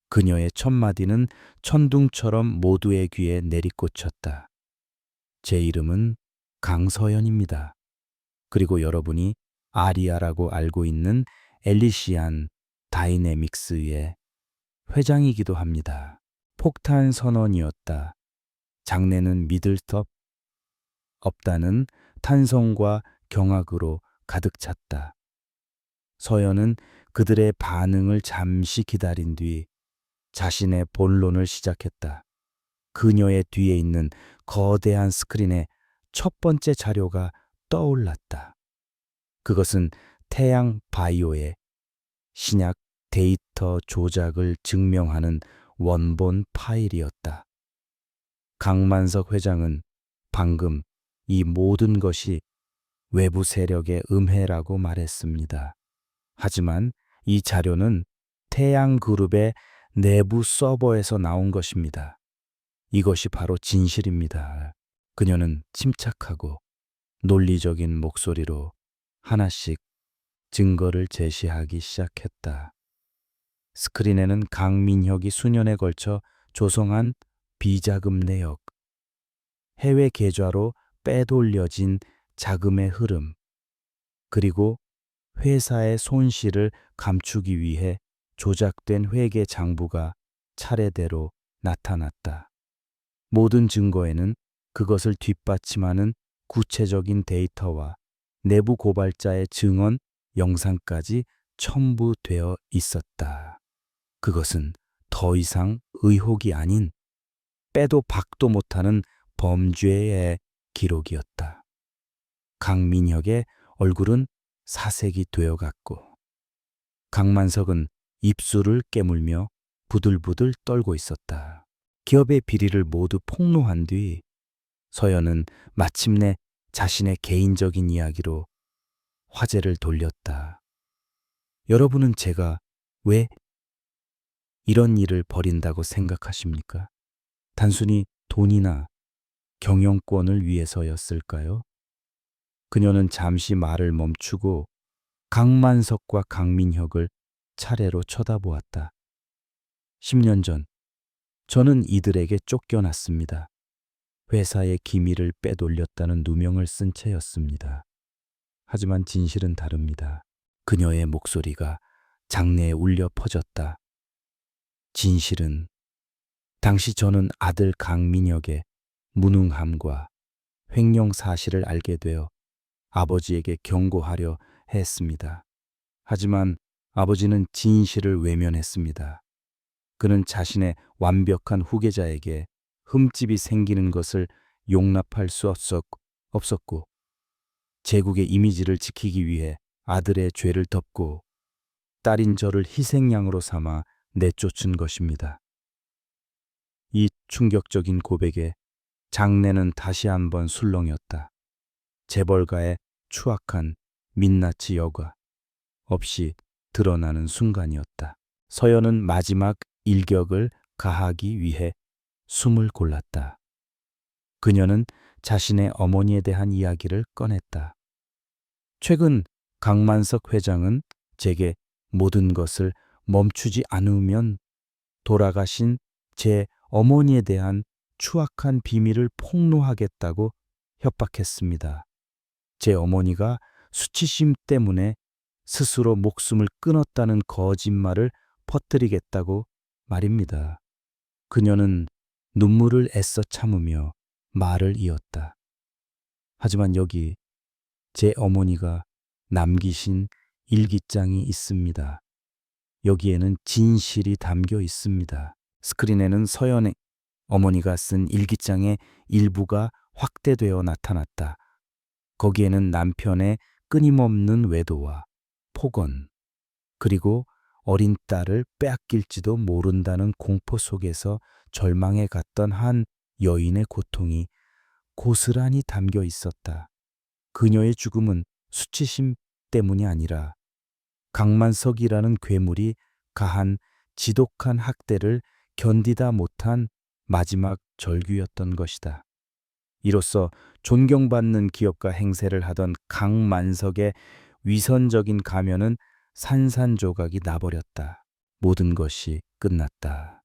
그녀의 첫마디는 천둥처럼 모두의 귀에 내리꽂혔다. 제 이름은 강서연입니다. 그리고 여러분이 아리아라고 알고 있는 엘리시안 다이내믹스의 회장이기도 합니다. 폭탄 선언이었다. 장내는 믿을 수 없다는 탄성과 경악으로 가득 찼다. 서연은 그들의 반응을 잠시 기다린 뒤 자신의 본론을 시작했다. 그녀의 뒤에 있는 거대한 스크린에 첫 번째 자료가 떠올랐다. 그것은 태양 바이오의 신약 데이터 조작을 증명하는 원본 파일이었다. 강만석 회장은 방금 이 모든 것이 외부 세력의 음해라고 말했습니다. 하지만 이 자료는 태양그룹의 내부 서버에서 나온 것입니다. 이것이 바로 진실입니다. 그녀는 침착하고 논리적인 목소리로 하나씩 증거를 제시하기 시작했다. 스크린에는 강민혁이 수년에 걸쳐 조성한 비자금 내역, 해외 계좌로 빼돌려진 자금의 흐름, 그리고 회사의 손실을 감추기 위해 조작된 회계 장부가 차례대로 나타났다. 모든 증거에는 그것을 뒷받침하는 구체적인 데이터와 내부 고발자의 증언, 영상까지 첨부되어 있었다. 그것은 더 이상 의혹이 아닌 빼도 박도 못하는 범죄의 기록이었다. 강민혁의 얼굴은 사색이 되어갔고 강만석은 입술을 깨물며 부들부들 떨고 있었다. 기업의 비리를 모두 폭로한 뒤 서연은 마침내 자신의 개인적인 이야기로 화제를 돌렸다. 여러분은 제가 왜 이런 일을 벌인다고 생각하십니까? 단순히 돈이나 경영권을 위해서였을까요? 그녀는 잠시 말을 멈추고 강만석과 강민혁을 차례로 쳐다보았다. 10년 전 저는 이들에게 쫓겨났습니다. 회사의 기밀을 빼돌렸다는 누명을 쓴 채였습니다. 하지만 진실은 다릅니다. 그녀의 목소리가 장내에 울려 퍼졌다. 진실은 당시 저는 아들 강민혁의 무능함과 횡령 사실을 알게 되어 아버지에게 경고하려 했습니다. 하지만 아버지는 진실을 외면했습니다. 그는 자신의 완벽한 후계자에게 흠집이 생기는 것을 용납할 수 없었고 제국의 이미지를 지키기 위해 아들의 죄를 덮고 딸인 저를 희생양으로 삼아 내쫓은 것입니다. 이 충격적인 고백에 장내는 다시 한번 술렁였다. 재벌가의 추악한 민낯이 여과 없이 드러나는 순간이었다. 서연은 마지막 일격을 가하기 위해 숨을 골랐다. 그녀는 자신의 어머니에 대한 이야기를 꺼냈다. 최근 강만석 회장은 제게 모든 것을 멈추지 않으면 돌아가신 제 어머니에 대한 추악한 비밀을 폭로하겠다고 협박했습니다. 제 어머니가 수치심 때문에 스스로 목숨을 끊었다는 거짓말을 퍼뜨리겠다고 말입니다. 그녀는 눈물을 애써 참으며 말을 이었다. 하지만 여기 제 어머니가 남기신 일기장이 있습니다. 여기에는 진실이 담겨 있습니다. 스크린에는 서연의 어머니가 쓴 일기장의 일부가 확대되어 나타났다. 거기에는 남편의 끊임없는 외도와 폭언, 그리고 어린 딸을 빼앗길지도 모른다는 공포 속에서 절망에 갔던 한 여인의 고통이 고스란히 담겨 있었다. 그녀의 죽음은 수치심 때문이 아니라 강만석이라는 괴물이 가한 지독한 학대를 견디다 못한 마지막 절규였던 것이다. 이로써 존경받는 기업가 행세를 하던 강만석의 위선적인 가면은 산산조각이 나버렸다. 모든 것이 끝났다.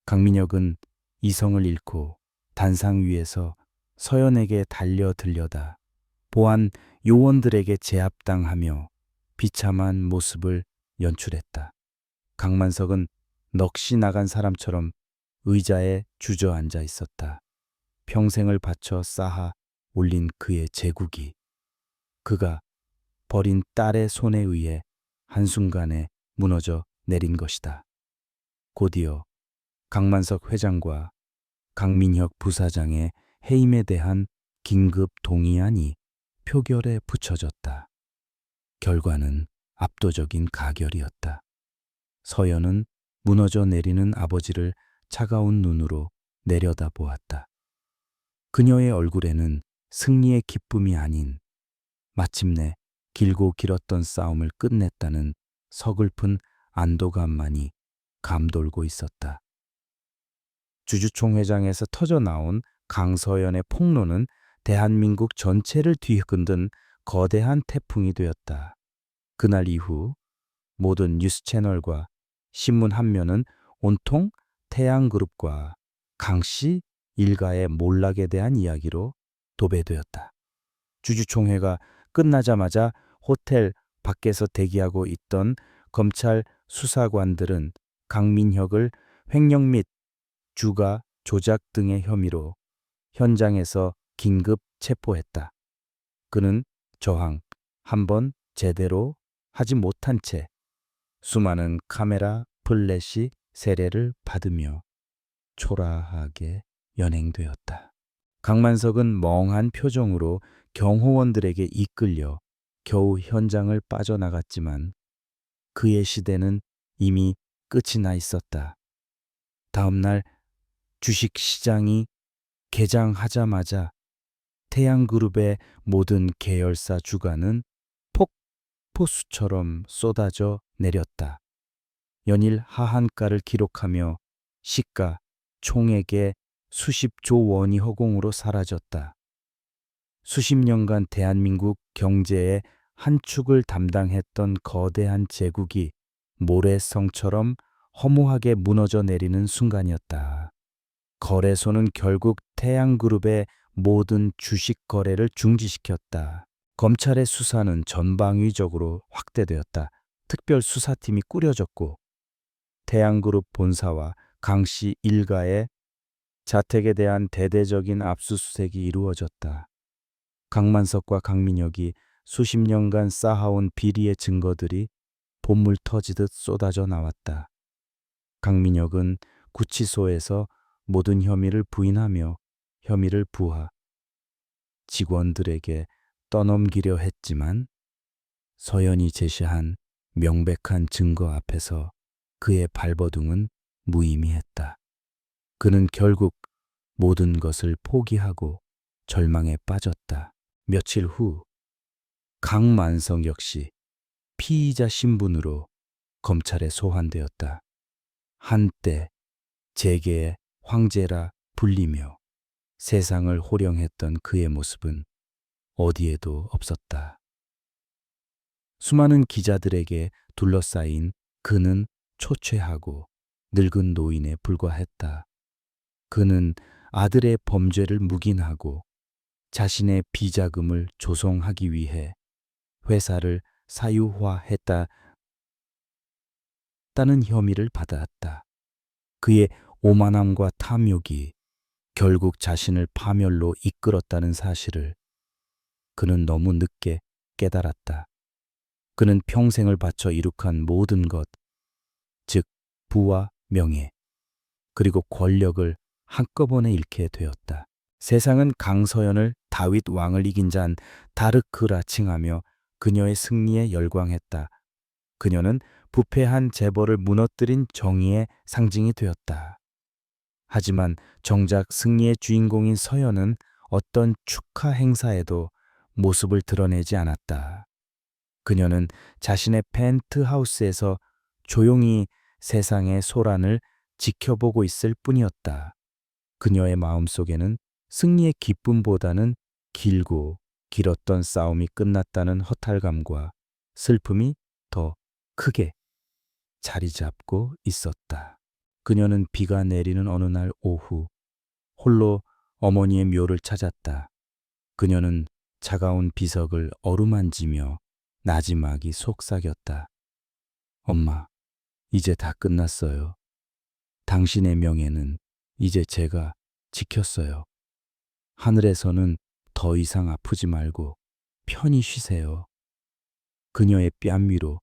강민혁은 이성을 잃고 단상 위에서 서연에게 달려들려다 보안 요원들에게 제압당하며 비참한 모습을 연출했다. 강만석은 넋이 나간 사람처럼 의자에 주저앉아 있었다. 평생을 바쳐 쌓아 올린 그의 제국이 그가 버린 딸의 손에 의해 한순간에 무너져 내린 것이다. 곧이어 강만석 회장과 강민혁 부사장의 해임에 대한 긴급 동의안이 표결에 붙여졌다. 결과는 압도적인 가결이었다. 서연은 무너져 내리는 아버지를 차가운 눈으로 내려다보았다. 그녀의 얼굴에는 승리의 기쁨이 아닌 마침내 길고 길었던 싸움을 끝냈다는 서글픈 안도감만이 감돌고 있었다. 주주총회장에서 터져나온 강서연의 폭로는 대한민국 전체를 뒤흔든 거대한 태풍이 되었다. 그날 이후 모든 뉴스 채널과 신문 한 면은 온통 태양그룹과 강씨 일가의 몰락에 대한 이야기로 도배되었다. 주주총회가 끝나자마자 호텔 밖에서 대기하고 있던 검찰 수사관들은 강민혁을 횡령 및 주가 조작 등의 혐의로 현장에서 긴급 체포했다. 그는 저항 한번 제대로 하지 못한 채 수많은 카메라 플래시 세례를 받으며 초라하게 연행되었다. 강만석은 멍한 표정으로 경호원들에게 이끌려 겨우 현장을 빠져나갔지만 그의 시대는 이미 끝이 나 있었다. 다음 날 주식시장이 개장하자마자 태양그룹의 모든 계열사 주가는 폭포수처럼 쏟아져 내렸다. 연일 하한가를 기록하며 시가 총액의 수십조 원이 허공으로 사라졌다. 수십 년간 대한민국 경제의 한 축을 담당했던 거대한 제국이 모래성처럼 허무하게 무너져 내리는 순간이었다. 거래소는 결국 태양그룹의 모든 주식 거래를 중지시켰다. 검찰의 수사는 전방위적으로 확대되었다. 특별수사팀이 꾸려졌고 태양그룹 본사와 강씨 일가의 자택에 대한 대대적인 압수수색이 이루어졌다. 강만석과 강민혁이 수십 년간 쌓아온 비리의 증거들이 봇물 터지듯 쏟아져 나왔다. 강민혁은 구치소에서 모든 혐의를 부인하며 혐의를 부하 직원들에게 떠넘기려 했지만 서연이 제시한 명백한 증거 앞에서 그의 발버둥은 무의미했다. 그는 결국 모든 것을 포기하고 절망에 빠졌다. 며칠 후 강만석 역시 피의자 신분으로 검찰에 소환되었다. 한때 재계의 황제라 불리며 세상을 호령했던 그의 모습은 어디에도 없었다. 수많은 기자들에게 둘러싸인 그는 초췌하고 늙은 노인에 불과했다. 그는 아들의 범죄를 묵인하고 자신의 비자금을 조성하기 위해 회사를 사유화했다는 혐의를 받았다. 그의 오만함과 탐욕이 결국 자신을 파멸로 이끌었다는 사실을 그는 너무 늦게 깨달았다. 그는 평생을 바쳐 이룩한 모든 것, 즉 부와 명예, 그리고 권력을 한꺼번에 잃게 되었다. 세상은 강서연을 다윗 왕을 이긴 잔 다르크라 칭하며 그녀의 승리에 열광했다. 그녀는 부패한 재벌을 무너뜨린 정의의 상징이 되었다. 하지만 정작 승리의 주인공인 서연은 어떤 축하 행사에도 모습을 드러내지 않았다. 그녀는 자신의 펜트하우스에서 조용히 세상의 소란을 지켜보고 있을 뿐이었다. 그녀의 마음속에는 승리의 기쁨보다는 길고 길었던 싸움이 끝났다는 허탈감과 슬픔이 더 크게 자리 잡고 있었다. 그녀는 비가 내리는 어느 날 오후 홀로 어머니의 묘를 찾았다. 그녀는 차가운 비석을 어루만지며 나지막이 속삭였다. 엄마, 이제 다 끝났어요. 당신의 명예는 이제 제가 지켰어요. 하늘에서는 더 이상 아프지 말고 편히 쉬세요. 그녀의 뺨 위로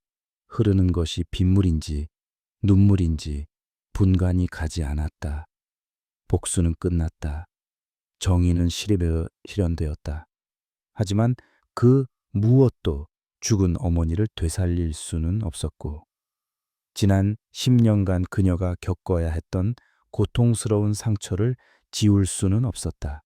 흐르는 것이 빗물인지 눈물인지 분간이 가지 않았다. 복수는 끝났다. 정의는 실현되었다. 하지만 그 무엇도 죽은 어머니를 되살릴 수는 없었고, 지난 10년간 그녀가 겪어야 했던 고통스러운 상처를 지울 수는 없었다.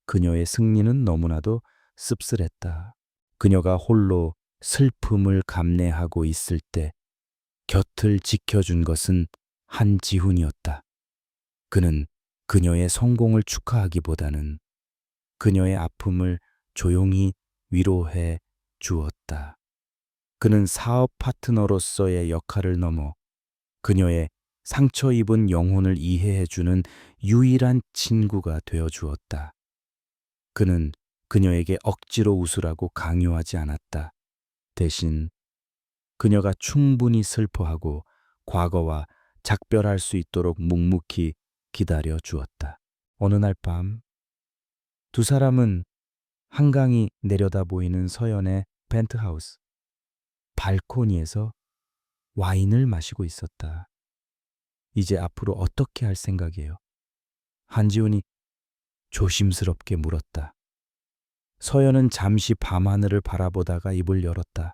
그녀의 승리는 너무나도 씁쓸했다. 그녀가 홀로 슬픔을 감내하고 있을 때 곁을 지켜준 것은 한지훈이었다. 그는 그녀의 성공을 축하하기보다는 그녀의 아픔을 조용히 위로해 주었다. 그는 사업 파트너로서의 역할을 넘어 그녀의 상처 입은 영혼을 이해해주는 유일한 친구가 되어 주었다. 그는 그녀에게 억지로 웃으라고 강요하지 않았다. 대신 그녀가 충분히 슬퍼하고 과거와 작별할 수 있도록 묵묵히 기다려 주었다. 어느 날 밤, 두 사람은 한강이 내려다 보이는 서연의 펜트하우스 발코니에서 와인을 마시고 있었다. 이제 앞으로 어떻게 할 생각이에요? 한지훈이 조심스럽게 물었다. 서연은 잠시 밤하늘을 바라보다가 입을 열었다.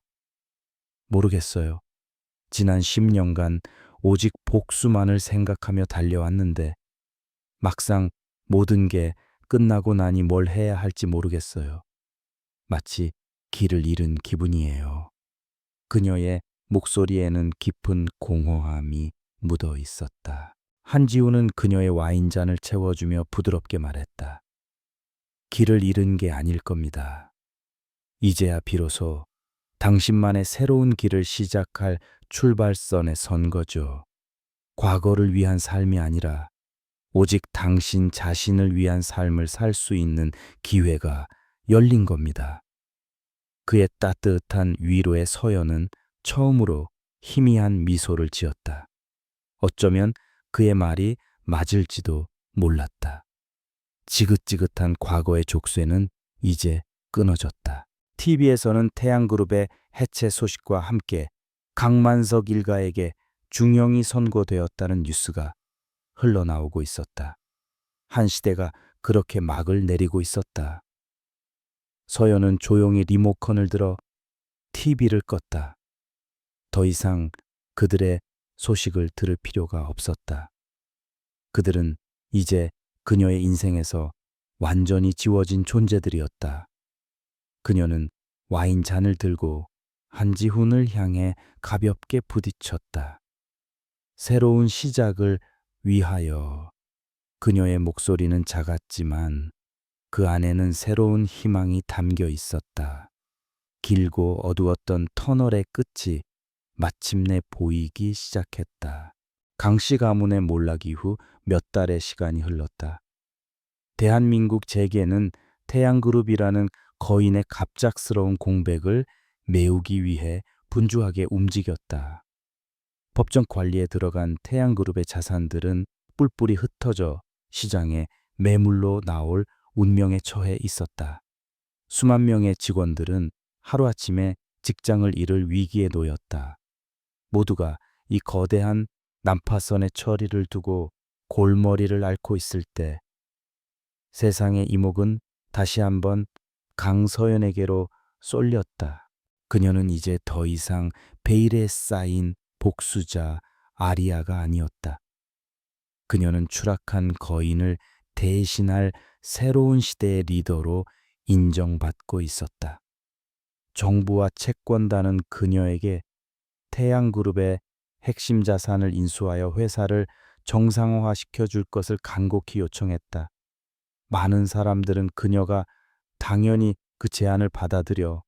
모르겠어요. 지난 10년간 오직 복수만을 생각하며 달려왔는데 막상 모든 게 끝나고 나니 뭘 해야 할지 모르겠어요. 마치 길을 잃은 기분이에요. 그녀의 목소리에는 깊은 공허함이 묻어 있었다. 한지훈은 그녀의 와인잔을 채워주며 부드럽게 말했다. 길을 잃은 게 아닐 겁니다. 이제야 비로소 당신만의 새로운 길을 시작할 출발선에 선 거죠. 과거를 위한 삶이 아니라 오직 당신 자신을 위한 삶을 살 수 있는 기회가 열린 겁니다. 그의 따뜻한 위로의 서연은 처음으로 희미한 미소를 지었다. 어쩌면 그의 말이 맞을지도 몰랐다. 지긋지긋한 과거의 족쇄는 이제 끊어졌다. TV에서는 태양그룹의 해체 소식과 함께 강만석 일가에게 중형이 선고되었다는 뉴스가 흘러나오고 있었다. 한 시대가 그렇게 막을 내리고 있었다. 서연은 조용히 리모컨을 들어 TV를 껐다. 더 이상 그들의 소식을 들을 필요가 없었다. 그들은 이제 그녀의 인생에서 완전히 지워진 존재들이었다. 그녀는 와인잔을 들고 한지훈을 향해 가볍게 부딪혔다. 새로운 시작을 위하여. 그녀의 목소리는 작았지만 그 안에는 새로운 희망이 담겨 있었다. 길고 어두웠던 터널의 끝이 마침내 보이기 시작했다. 강씨 가문의 몰락 이후 몇 달의 시간이 흘렀다. 대한민국 재계는 태양그룹이라는 거인의 갑작스러운 공백을 메우기 위해 분주하게 움직였다. 법정 관리에 들어간 태양그룹의 자산들은 뿔뿔이 흩어져 시장에 매물로 나올 운명에 처해 있었다. 수만 명의 직원들은 하루아침에 직장을 잃을 위기에 놓였다. 모두가 이 거대한 난파선의 처리를 두고 골머리를 앓고 있을 때 세상의 이목은 다시 한번 강서연에게로 쏠렸다. 그녀는 이제 더 이상 베일에 쌓인 복수자 아리아가 아니었다. 그녀는 추락한 거인을 대신할 새로운 시대의 리더로 인정받고 있었다. 정부와 채권단은 그녀에게 태양그룹의 핵심 자산을 인수하여 회사를 정상화시켜 줄 것을 간곡히 요청했다. 많은 사람들은 그녀가 당연히 그 제안을 받아들여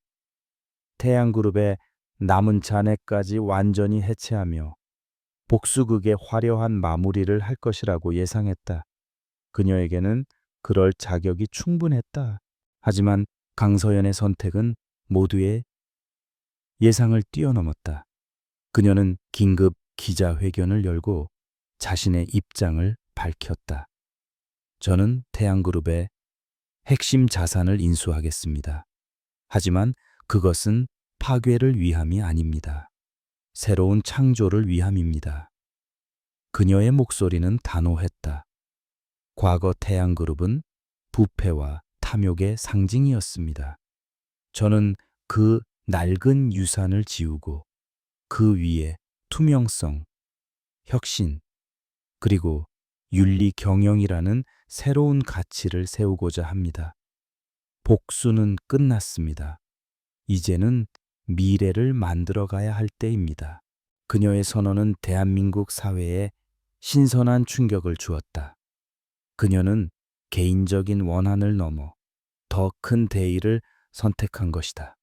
태양그룹의 남은 잔해까지 완전히 해체하며 복수극의 화려한 마무리를 할 것이라고 예상했다. 그녀에게는 그럴 자격이 충분했다. 하지만 강서연의 선택은 모두의 예상을 뛰어넘었다. 그녀는 긴급 기자회견을 열고 자신의 입장을 밝혔다. 저는 태양그룹의 핵심 자산을 인수하겠습니다. 하지만 그것은 파괴를 위함이 아닙니다. 새로운 창조를 위함입니다. 그녀의 목소리는 단호했다. 과거 태양그룹은 부패와 탐욕의 상징이었습니다. 저는 그 낡은 유산을 지우고 그 위에 투명성, 혁신, 그리고 윤리 경영이라는 새로운 가치를 세우고자 합니다. 복수는 끝났습니다. 이제는 미래를 만들어 가야 할 때입니다. 그녀의 선언은 대한민국 사회에 신선한 충격을 주었다. 그녀는 개인적인 원한을 넘어 더 큰 대의를 선택한 것이다.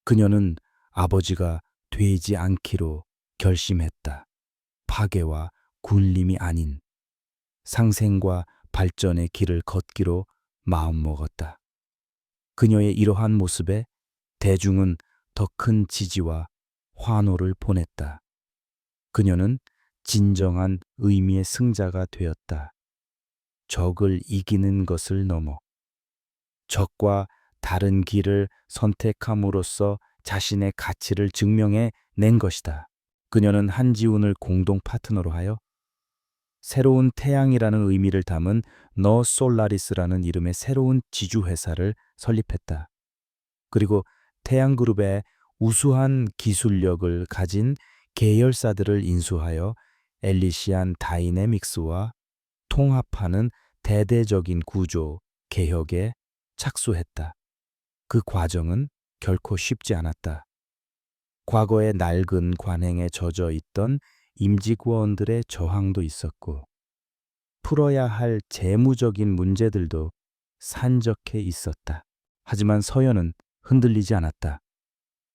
그녀는 아버지가 되지 않기로 결심했다. 파괴와 굴림이 아닌 상생과 발전의 길을 걷기로 마음먹었다. 그녀의 이러한 모습에 대중은 더 큰 지지와 환호를 보냈다. 그녀는 진정한 의미의 승자가 되었다. 적을 이기는 것을 넘어 적과 다른 길을 선택함으로써 자신의 가치를 증명해 낸 것이다. 그녀는 한지훈을 공동 파트너로 하여 새로운 태양이라는 의미를 담은 너 솔라리스라는 이름의 새로운 지주회사를 설립했다. 그리고 태양그룹의 우수한 기술력을 가진 계열사들을 인수하여 엘리시안 다이내믹스와 통합하는 대대적인 구조 개혁에 착수했다. 그 과정은 결코 쉽지 않았다. 과거의 낡은 관행에 젖어 있던 임직원들의 저항도 있었고 풀어야 할 재무적인 문제들도 산적해 있었다. 하지만 서연은 흔들리지 않았다.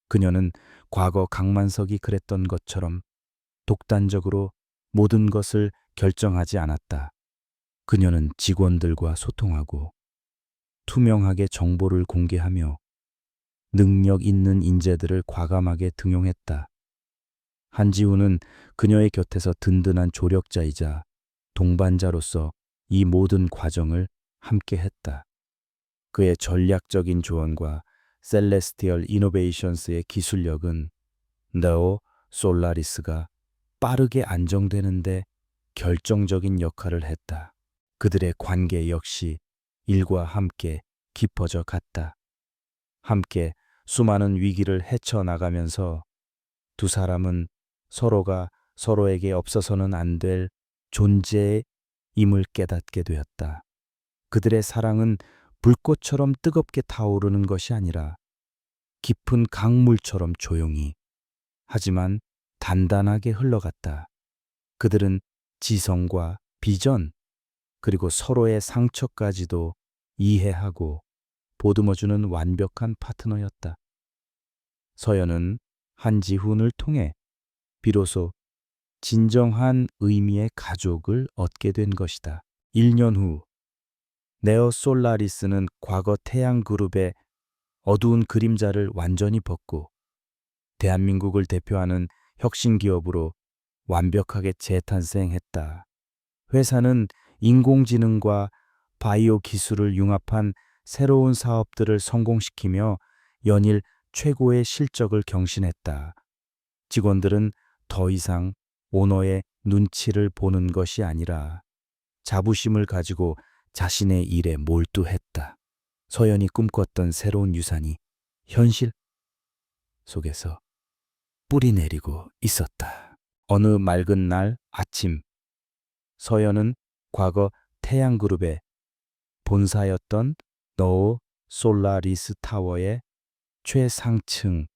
그녀는 과거 강만석이 그랬던 것처럼 독단적으로 모든 것을 결정하지 않았다. 그녀는 직원들과 소통하고 투명하게 정보를 공개하며 능력 있는 인재들을 과감하게 등용했다. 한지훈은 그녀의 곁에서 든든한 조력자이자 동반자로서 이 모든 과정을 함께했다. 그의 전략적인 조언과 셀레스티얼 이노베이션스의 기술력은 네오 솔라리스가 빠르게 안정되는데 결정적인 역할을 했다. 그들의 관계 역시 일과 함께 깊어져 갔다. 함께 수많은 위기를 헤쳐나가면서 두 사람은 서로가 서로에게 없어서는 안 될 존재임을 깨닫게 되었다. 그들의 사랑은 불꽃처럼 뜨겁게 타오르는 것이 아니라 깊은 강물처럼 조용히 하지만 단단하게 흘러갔다. 그들은 지성과 비전, 그리고 서로의 상처까지도 이해하고 보듬어주는 완벽한 파트너였다. 서연은 한지훈을 통해 비로소 진정한 의미의 가족을 얻게 된 것이다. 1년 후, 네오 솔라리스는 과거 태양그룹의 어두운 그림자를 완전히 벗고 대한민국을 대표하는 혁신 기업으로 완벽하게 재탄생했다. 회사는 인공지능과 바이오 기술을 융합한 새로운 사업들을 성공시키며 연일 최고의 실적을 경신했다. 직원들은 더 이상 오너의 눈치를 보는 것이 아니라 자부심을 가지고 자신의 일에 몰두했다. 서연이 꿈꿨던 새로운 유산이 현실 속에서 뿌리 내리고 있었다. 어느 맑은 날 아침, 서연은 과거 태양그룹의 본사였던 노 솔라리스 타워의 최상층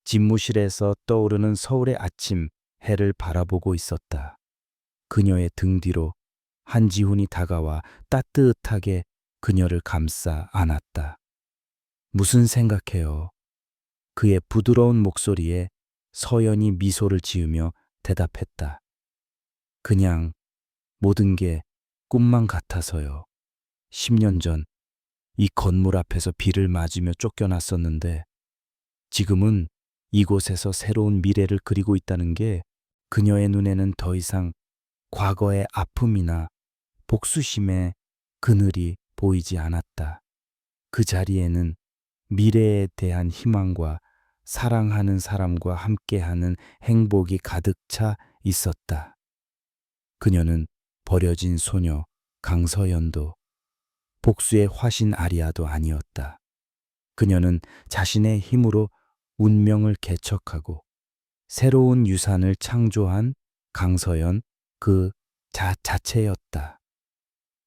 집무실에서 떠오르는 서울의 아침 해를 바라보고 있었다. 그녀의 등 뒤로 한지훈이 다가와 따뜻하게 그녀를 감싸 안았다. 무슨 생각해요? 그의 부드러운 목소리에 서연이 미소를 지으며 대답했다. 그냥 모든 게 꿈만 같아서요. 10년 전 이 건물 앞에서 비를 맞으며 쫓겨났었는데 지금은 이곳에서 새로운 미래를 그리고 있다는 게 그녀의 눈에는 더 이상 과거의 아픔이나 복수심의 그늘이 보이지 않았다. 그 자리에는 미래에 대한 희망과 사랑하는 사람과 함께하는 행복이 가득 차 있었다. 그녀는 버려진 소녀 강서연도 복수의 화신 아리아도 아니었다. 그녀는 자신의 힘으로 운명을 개척하고 새로운 유산을 창조한 강서연 그 자체였다.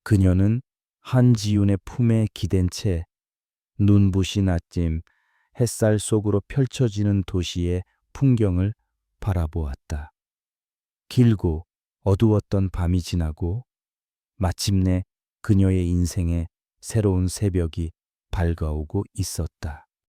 그녀는 한지윤의 품에 기댄 채 눈부신 아침 햇살 속으로 펼쳐지는 도시의 풍경을 바라보았다. 길고 어두웠던 밤이 지나고 마침내 그녀의 인생에 새로운 새벽이 밝아오고 있었다.